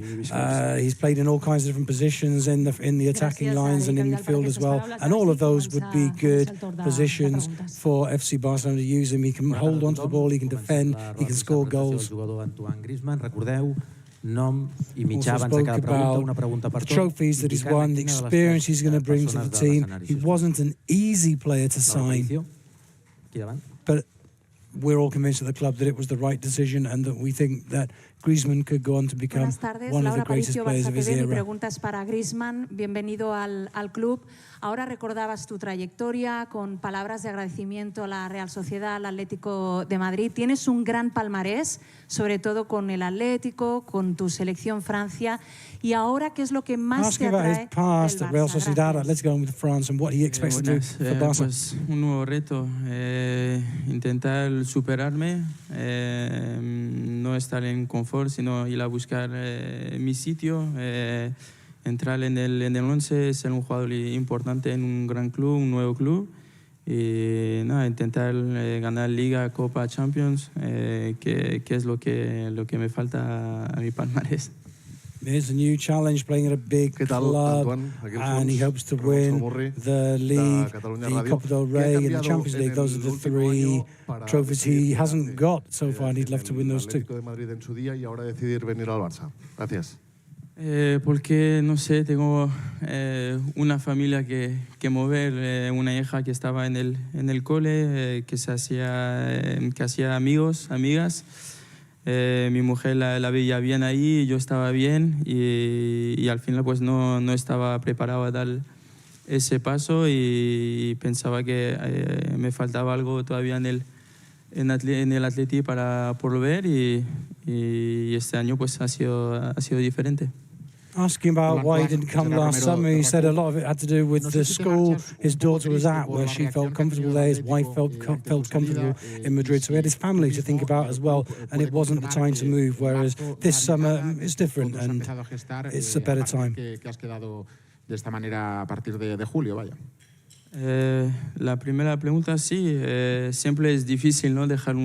he's played in all kinds of different positions in the attacking lines and in midfield as well, and all of those would be good positions for FC Barcelona to use him. He can hold on to the ball, he can defend, he can score goals. Antoine Griezmann, recordeu, nom i mitjà abans de cada pregunta, una pregunta per tot. The trophies that he's won, the experience he's going to bring to the team. He wasn't an easy player to sign, but we're all convinced at the club that it was the right decision and that we think that Griezmann could go on to become Buenas tardes, one of the Laura greatest Aparicio, players Barça of his TV. Mi era. pregunta es para Griezmann. Bienvenido al club. Ahora recordabas tu trayectoria con palabras de agradecimiento a la Real Sociedad, al Atlético de Madrid. Tienes un gran palmarés, sobre todo con el Atlético, con tu selección Francia. Y ahora, ¿qué es lo que más te atrae del Barça? Real Sociedad, Atlético de France, and what he expects to do for Barca. Pues un nuevo reto, intentar superarme, no estar en confort, sino ir a buscar mi sitio, entrar en el 11, ser un jugador importante en un gran club, un nuevo club, y nada, intentar ganar Liga, Copa, Champions, que es lo que me falta a mi palmarés. There's a new challenge, playing at a big club, and he hopes to win the league, the Copa del Rey, and the Champions League. Those are the three trophies he hasn't got so far, and he'd love to win those two. De Madrid en su día y ahora decidir venir al Barça. Gracias. Porque, no sé, tengo una familia que mover, una hija que estaba en el cole, que hacía amigos, amigas. Mi mujer la veía bien ahí, yo estaba bien y al final pues no estaba preparado a dar ese paso y pensaba que me faltaba algo todavía en el Atleti para volver y este año pues ha sido diferente. Asking about why he didn't come last summer, he said a lot of it had to do with the school his daughter was at, where she felt comfortable there, his wife felt comfortable in Madrid, so he had his family to think about as well, and it wasn't the time to move, whereas this summer it's different and it's a better time. Que has quedado de esta manera a partir de julio, vaya. La primera pregunta, sí, siempre es difícil, ¿no? Dejar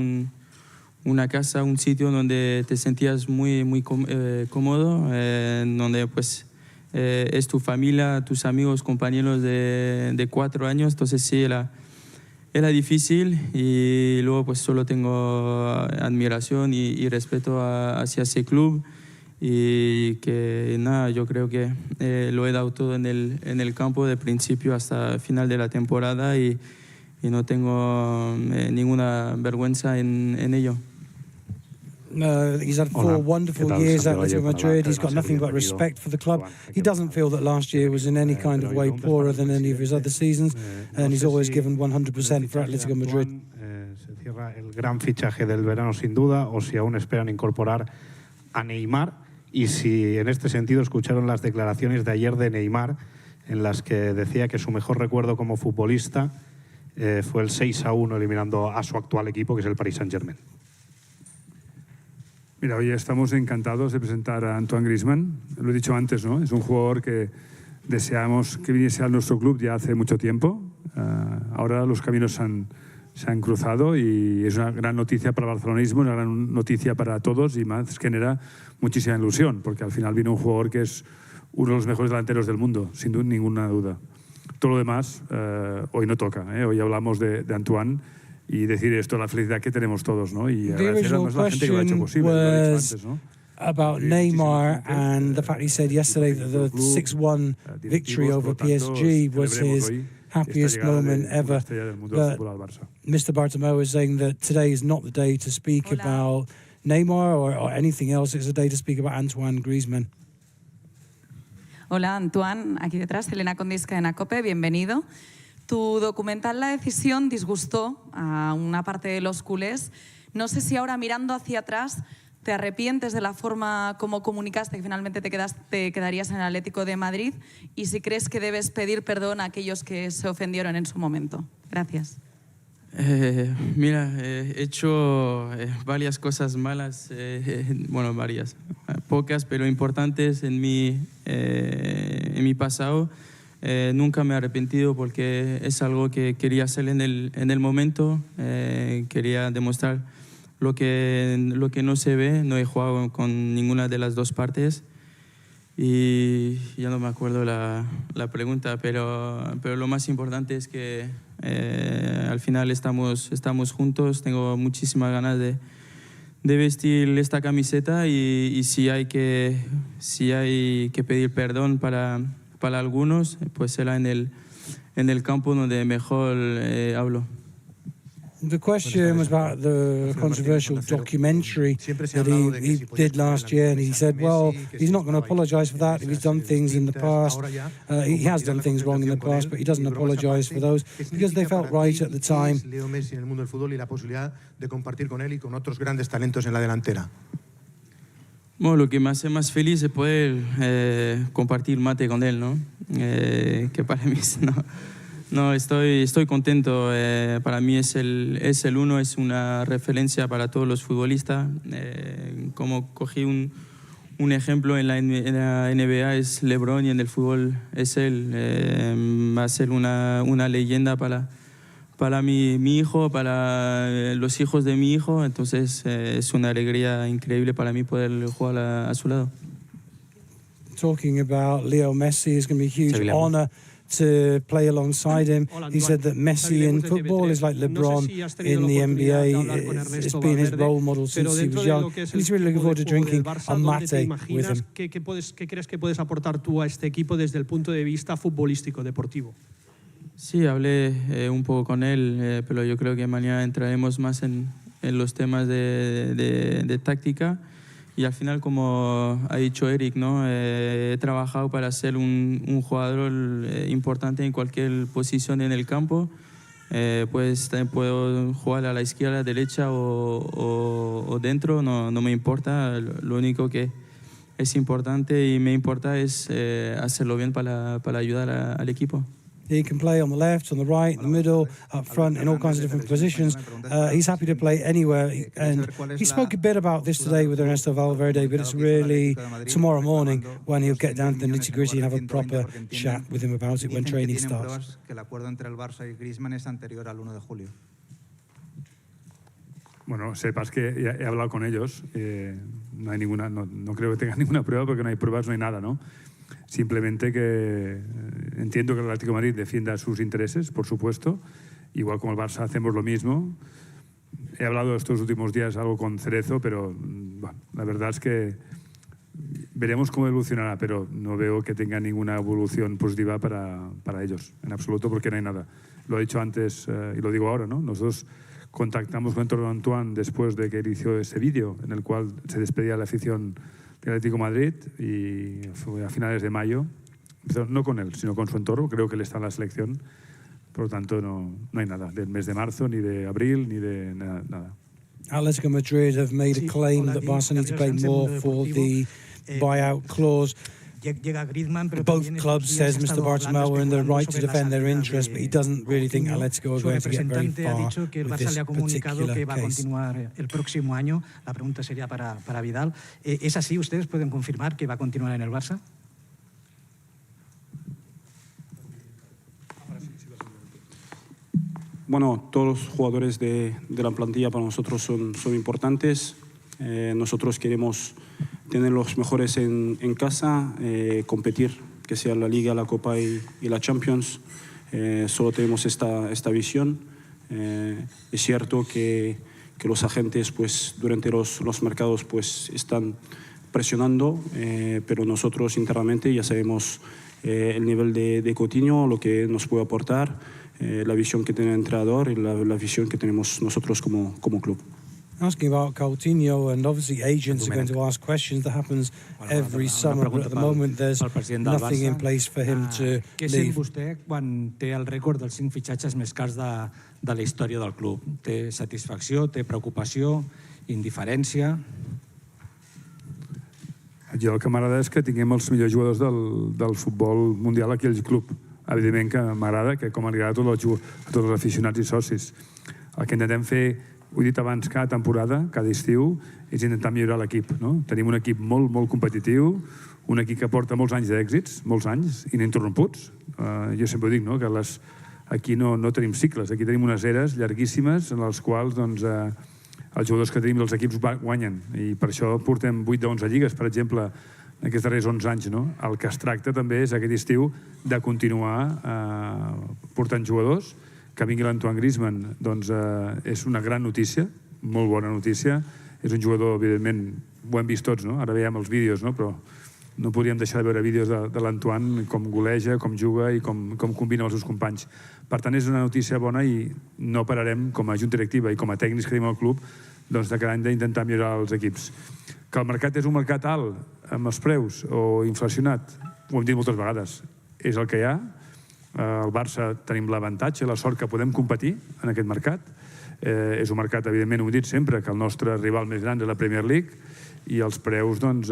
una casa, un sitio donde te sentías muy cómodo, donde pues es tu familia, tus amigos, compañeros de 4 años, entonces sí, era difícil y luego pues solo tengo admiración y respeto hacia ese club y que nada, yo creo que lo he dado todo en el campo de principio hasta final de la temporada y no tengo ninguna vergüenza en ello. He's had 4 wonderful years at Atletico Madrid. He's got nothing but respect for the club. He doesn't feel that last year was in any kind of way poorer than any of his other seasons, and he's always given 100% for Atletico Madrid. Se cierra el gran fichaje del verano sin duda, o si aún esperan incorporar a Neymar, y si en este sentido escucharon las declaraciones de ayer de Neymar, en las que decía que su mejor recuerdo como futbolista fue el 6-1 eliminando a su actual equipo, que es el Paris Saint-Germain. Mira, hoy estamos encantados de presentar a Antoine Griezmann. Lo he dicho antes, ¿no? Es un jugador que deseamos que viniese a nuestro club ya hace mucho tiempo. Ahora los caminos se han cruzado y es una gran noticia para el barcelonismo, una gran noticia para todos y más genera muchísima ilusión, porque al final vino un jugador que es uno de los mejores delanteros del mundo, sin ninguna duda. Todo lo demás hoy no toca, ¿eh? Hoy hablamos de Antoine y decir esto, la felicidad que tenemos todos, ¿no? Y agradecer además a la gente que lo ha hecho posible, lo he dicho antes, ¿no? About Neymar and the fact he said yesterday that the 6-1 victory over PSG was his happiest moment ever. But Mr. Bartomeu is saying that today is not the day to speak about Neymar or anything else. It's a day to speak about Antoine Griezmann. Hola, Antoine, aquí detrás, Elena Condisca de Nacope, bienvenido. Tu documental La Decisión disgustó a una parte de los culés. No sé si ahora mirando hacia atrás te arrepientes de la forma como comunicaste que finalmente te quedarías en el Atlético de Madrid y si crees que debes pedir perdón a aquellos que se ofendieron en su momento. Gracias. Mira, he hecho varias cosas malas, bueno, varias, pocas, pero importantes en mi pasado. Nunca me he arrepentido porque es algo que quería hacer en el momento, quería demostrar lo que no se ve. No he jugado con ninguna de las dos partes y ya no me acuerdo la pregunta, pero lo más importante es que al final estamos juntos. Tengo muchísimas ganas de vestir esta camiseta y si hay que pedir perdón para algunos, pues será en el campo donde mejor hablo. The question was about the controversial documentary that he did last year, and he said, well, he's not going to apologise for that if he's done things in the past. He has done things wrong in the past, but he doesn't apologise for those because they felt right at the time. Leo Messi en el mundo del fútbol y la posibilidad de compartir con él y con otros grandes talentos en la delantera. Bueno, lo que me hace más feliz es poder compartir mate con él, ¿no? Que para mí no, estoy contento. Para mí es el uno, es una referencia para todos los futbolistas. Como cogí un ejemplo en la NBA es LeBron y en el fútbol es él. Va a ser una leyenda para mi hijo, para los hijos de mi hijo. Entonces es una alegría increíble para mí poder jugar a su lado. Talking about Leo Messi, is going to be a huge honor to play alongside him. He said that Messi in football is like LeBron in the NBA. It's been his role model since he was young. And he's really looking forward to drinking a mate with him. ¿Qué crees que puedes aportar tú a este equipo desde el punto de vista futbolístico, deportivo? Sí, hablé un poco con él, pero yo creo que mañana entraremos más en los temas de táctica. Y al final, como ha dicho Eric, ¿no? He trabajado para ser un jugador importante en cualquier posición en el campo. Pues también puedo jugar a la izquierda, a la derecha o dentro, no me importa. Lo único que es importante y me importa es hacerlo bien para ayudar al equipo. He can play on the left, on the right, in the middle, up front, in all kinds of different positions. He's happy to play anywhere. And he spoke a bit about this today with Ernesto Valverde, but it's really tomorrow morning when he'll get down to the nitty-gritty and have a proper chat with him about it when training starts. Que el acuerdo entre el Barça y Griezmann es anterior al 1 de julio. Bueno, sepas que he hablado con ellos. No hay ninguna, no creo que tengan ninguna prueba porque no hay pruebas, no hay nada, ¿no? Simplemente que entiendo que el Atlético Madrid defienda sus intereses, por supuesto. Igual como el Barça hacemos lo mismo. He hablado estos últimos días algo con Cerezo, pero bueno, la verdad es que veremos cómo evolucionará, pero no veo que tenga ninguna evolución positiva para ellos, en absoluto, porque no hay nada. Lo he dicho antes y lo digo ahora, ¿no? Nosotros contactamos con Antoine después de que él hizo ese vídeo en el cual se despedía la afición del Atlético Madrid y fue a finales de mayo. No con él, sino con su entorno. Creo que él está en la selección. Por lo tanto, no hay nada del mes de marzo, ni de abril, ni de nada. Atletico Madrid have made a claim that Barca need to pay more for the buyout clause. Both clubs, says Mr. Bartomeu, are in the right to defend their interests, but he doesn't really think Atletico are going to get very far with this particular case. El próximo año, la pregunta sería para Vidal. ¿Es así? ¿Ustedes pueden confirmar que va a continuar en el Barça? Bueno, todos los jugadores de la plantilla para nosotros son importantes. Nosotros queremos tener los mejores en casa, competir, que sea la Liga, la Copa y la Champions. Solo tenemos esta visión. Es cierto que los agentes pues, durante los mercados pues, están presionando, pero nosotros internamente ya sabemos el nivel de Coutinho, lo que nos puede aportar, la visión que tiene el entrenador y la visión que tenemos nosotros como club. Asking about Coutinho, and obviously agents are going to ask questions. That happens every summer, but at the moment there's nothing in place for him to Què sent vostè quan té el rècord dels 5 fitxatges més cars de la història del club? Té satisfacció, té preocupació, indiferència? Jo el que m'agrada és que tinguem els millors jugadors del futbol mundial aquí al club. Evidentment que m'agrada, que com li agrada a tots els aficionats i socis. El que intentem fer, ho he dit abans, cada temporada, cada estiu, és intentar millorar l'equip. No? Tenim un equip molt, molt competitiu, un equip que porta molts anys d'èxits, molts anys, ininterromputs. Jo sempre ho dic, no? Que aquí no tenim cicles, aquí tenim unes eres llarguíssimes en les quals doncs, els jugadors que tenim dels equips guanyen. I per això portem 8 de 11 lligues, per exemple, en aquests darrers 11 anys. No? El que es tracta també és aquest estiu de continuar portant jugadors. Que vingui l'Antoine Griezmann doncs, és una gran notícia, molt bona notícia. És un jugador, evidentment, ho hem vist tots, no? Ara veiem els vídeos, no? Però no podríem deixar de veure vídeos de l'Antoine, com goleja, com juga i com combina els seus companys. Per tant, és una notícia bona i no pararem, com a junta directiva i com a tècnics que tenim al club, de cada any d'intentar millorar els equips. Que el mercat és un mercat alt, amb els preus, o inflacionat, ho hem dit moltes vegades, és el que hi ha. El Barça tenim l'avantatge, la sort que podem competir en aquest mercat. És un mercat, evidentment, ho hem dit sempre, que el nostre rival més gran és la Premier League, i els preus, doncs,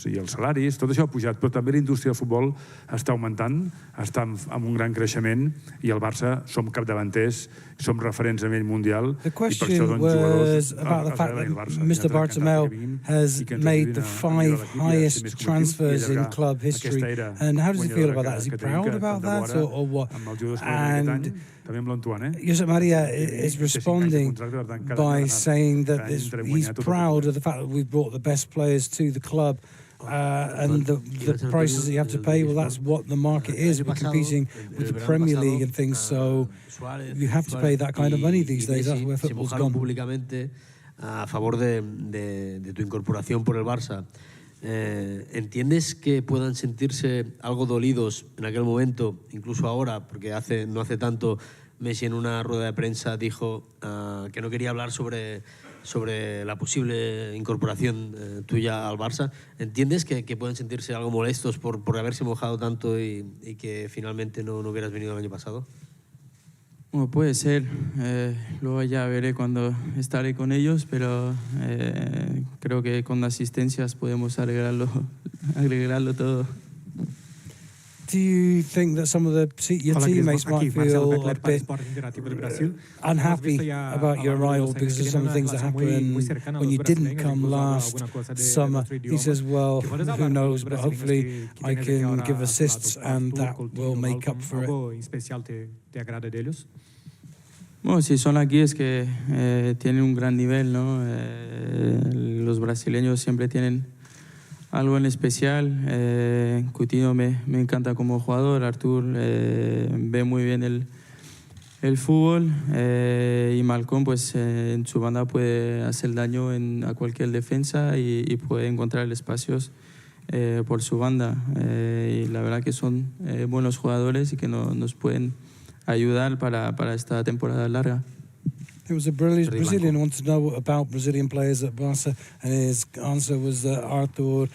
i els salaris, tot això ha pujat, però també la indústria del futbol està augmentant, està en un gran creixement, i el Barça som capdavanters, som referents a nivell mundial. The question was about the fact that Mr. Bartomeu has made the 5 highest transfers in club history, and how does he feel about that? Is he proud about that, or what? And Josep Maria is responding by saying that he's proud of the fact that we've brought the best players to the club, and the prices that you have to pay, well, that's what the market is. We're competing with the Premier League and things, so you have to pay that kind of money these days. That's where football's gone. Públicamente a favor de tu incorporación por el Barça. ¿Entiendes que puedan sentirse algo dolidos en aquel momento, incluso ahora, porque no hace tanto Messi en una rueda de prensa dijo que no quería hablar sobre la posible incorporación tuya al Barça? ¿Entiendes que pueden sentirse algo molestos por haberse mojado tanto y que finalmente no hubieras venido el año pasado? Bueno, puede ser. Luego ya veré cuando estaré con ellos, pero creo que con asistencias podemos arreglarlo todo. Do you think that some of your teammates might feel a bit unhappy about your arrival because of some of the things that happened when you didn't come last summer? He says, well, who knows, but hopefully I can give assists and that will make up for it. Bueno, si son aquí es que tienen un gran nivel, ¿no? Los brasileños siempre tienen algo en especial. Coutinho me encanta como jugador, Artur ve muy bien el fútbol, y Malcolm pues en su banda puede hacer daño a cualquier defensa y puede encontrar espacios por su banda, y la verdad que son buenos jugadores y que nos pueden ayudar para esta temporada larga. It was a Brazilian who wanted to know about Brazilian players at Barca, and his answer was that Arthur,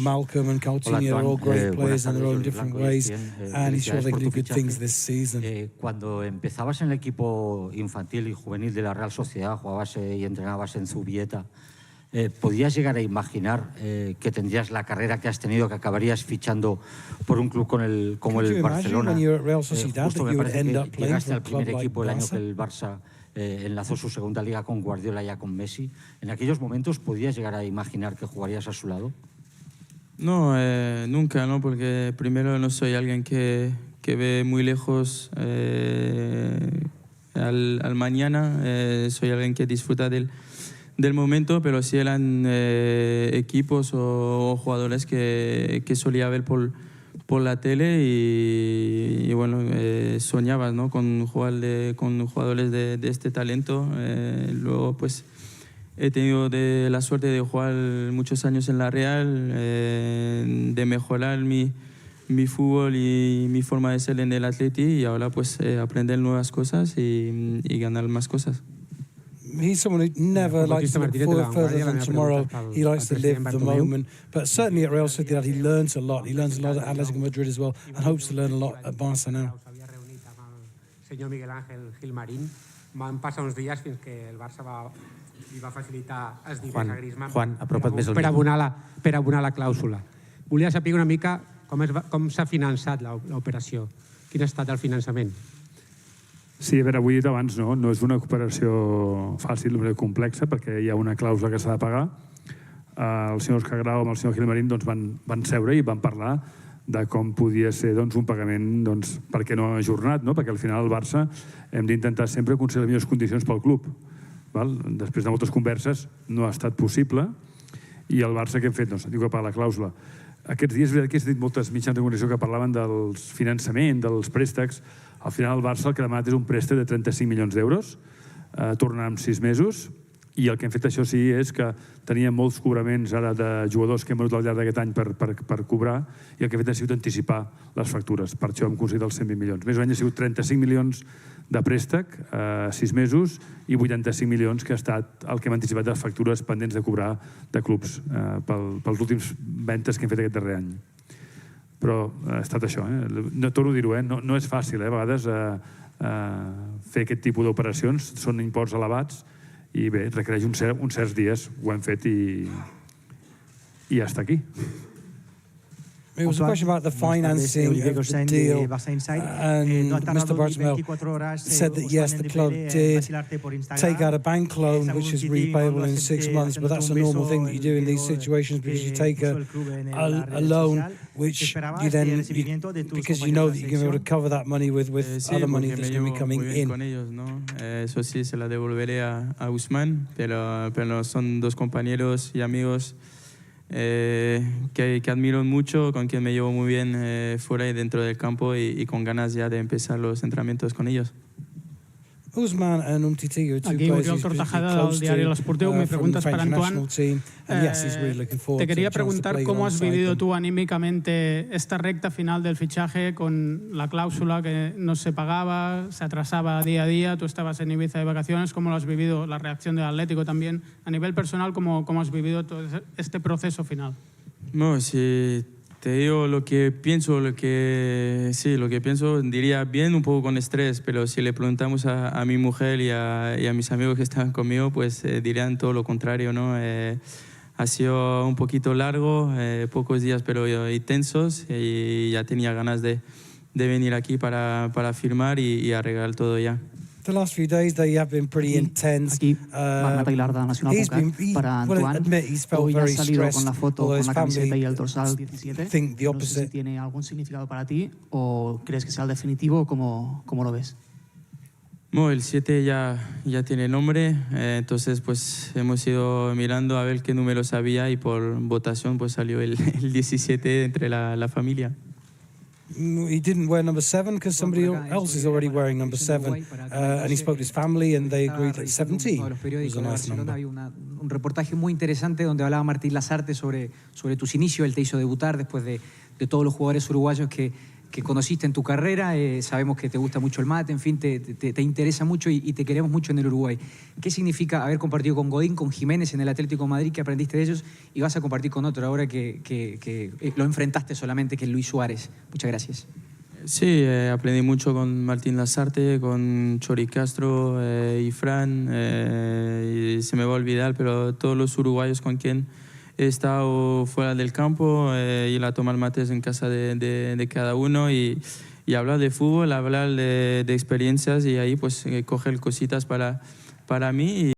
Malcolm and Coutinho are all great players in their own different ways, and he's sure they can do good things this season. Cuando empezabas en el equipo infantil y juvenil de la Real Sociedad, jugabas y entrenabas en Zubieta, ¿podías llegar a imaginar que tendrías la carrera que has tenido, que acabarías fichando por un club como el Barcelona? Justo me parece que llegaste al primer equipo el año que el Barça enlazó su segunda liga con Guardiola, ya con Messi. ¿En aquellos momentos podías llegar a imaginar que jugarías a su lado? No, nunca, ¿no? Porque primero no soy alguien que ve muy lejos al mañana, soy alguien que disfruta del momento, pero sí eran equipos o jugadores que solía ver por la tele y bueno, soñabas, ¿no? con jugadores de este talento. Luego pues he tenido la suerte de jugar muchos años en la Real, de mejorar mi fútbol y mi forma de ser en el Atleti, y ahora pues aprender nuevas cosas y ganar más cosas. He's someone who never likes to look forward further than tomorrow. He likes to live the moment. But certainly at Real Sociedad, he learns a lot. He learns a lot at Atlético Madrid as well, and hopes to learn a lot at Barça now. Senyor Miguel Ángel Gilmarín, van passar uns dies fins que el Barça li va facilitar els diners a Griezmann per abonar la clàusula. Volia saber una mica com s'ha finançat l'operació. Quin ha estat el finançament? Sí, a veure, ho he dit abans, no és una operació fàcil, complexa, perquè hi ha una clàusula que s'ha de pagar. El senyor Òscar Grau amb el senyor Gilmarín van seure i van parlar de com podia ser un pagament, per què no ajornat, perquè al final el Barça hem d'intentar sempre aconseguir les millors condicions pel club. Després de moltes converses no ha estat possible, i el Barça què hem fet? Diu que paga la clàusula. Aquests dies he sentit moltes mitjans de comunicació que parlaven del finançament, dels préstecs. Al final el Barça el que ha demanat és un préstec de 35 milions d'euros, tornar en 6 mesos, I el que hem fet, això sí, és que teníem molts cobraments ara de jugadors que hem venut al llarg d'aquest any per cobrar, i el que hem fet ha sigut anticipar les factures. Per això hem aconseguit els 120 milions. Més o menys ha sigut 35 milions de préstec, 6 mesos, i 85 milions que ha estat el que hem anticipat de les factures pendents de cobrar de clubs pels últims ventes que hem fet aquest darrer any. Però ha estat això, no torno a dir-ho, no és fàcil, a vegades fer aquest tipus d'operacions, són imports elevats, i bé, requereix uns certs dies, ho hem fet i ja està aquí. It was a question about the financing of the deal, and Mr. Bartomeu said that yes, the club did take out a bank loan which is repayable in 6 months, but that's a normal thing that you do in these situations, because you take a loan which you then, because you know that you're going to be able to cover that money with other money that's going to be coming in. Con ellos, ¿no? Eso sí, se la devolveré a Usman, pero son dos compañeros y amigos que admiro mucho, con quien me llevo muy bien fuera y dentro del campo, y con ganas ya de empezar los entrenamientos con ellos. Usman and Umtiti are two Aquí players Oriol he's pretty Tortajada close del diario to, El Esportiu. Mi from pregunta the es para French Antoine. national team, and yes, he's really looking forward Te quería to the chance to preguntar play cómo has alongside vivido them. tú anímicamente esta recta final del fichaje, con la cláusula que no se pagaba, se atrasaba día a día, tú estabas en Ibiza de vacaciones. ¿Cómo lo has vivido, la reacción del Atlético también? A nivel personal, ¿cómo has vivido todo este proceso final? No, si te digo lo que pienso, diría bien, un poco con estrés, pero si le preguntamos a mi mujer y a mis amigos que estaban conmigo, pues dirían todo lo contrario, ¿no? Ha sido un poquito largo, pocos días pero intensos, y ya tenía ganas de venir aquí para firmar y arreglar todo ya. The last few days they have been pretty intense. He's been, well, admit he's felt very stressed, although his family think the opposite. ¿Tiene algún significado para ti o crees que sea el definitivo? ¿Cómo lo ves? Bueno, el 7 ya tiene nombre, entonces pues hemos ido mirando a ver qué número sabía, y por votación pues salió el 17 entre la familia. He didn't wear number 7 because somebody else is already wearing number 7, and he spoke to his family and they agreed that 17 was a nice number. Había un reportaje muy interesante donde hablaba Martín Lasarte sobre tus inicios. Él te hizo debutar después de todos los jugadores uruguayos que conociste en tu carrera. Sabemos que te gusta mucho el mate, en fin, te interesa mucho y te queremos mucho en el Uruguay. ¿Qué significa haber compartido con Godín, con Jiménez en el Atlético Madrid, que aprendiste de ellos, y vas a compartir con otro ahora que lo enfrentaste solamente, que es Luis Suárez? Muchas gracias. Sí, aprendí mucho con Martín Lasarte, con Chori Castro y Fran, y se me va a olvidar, pero todos los uruguayos con quien he estado fuera del campo, ir a tomar mates en casa de cada uno y hablar de fútbol, hablar de experiencias, y ahí pues coger cositas para mí.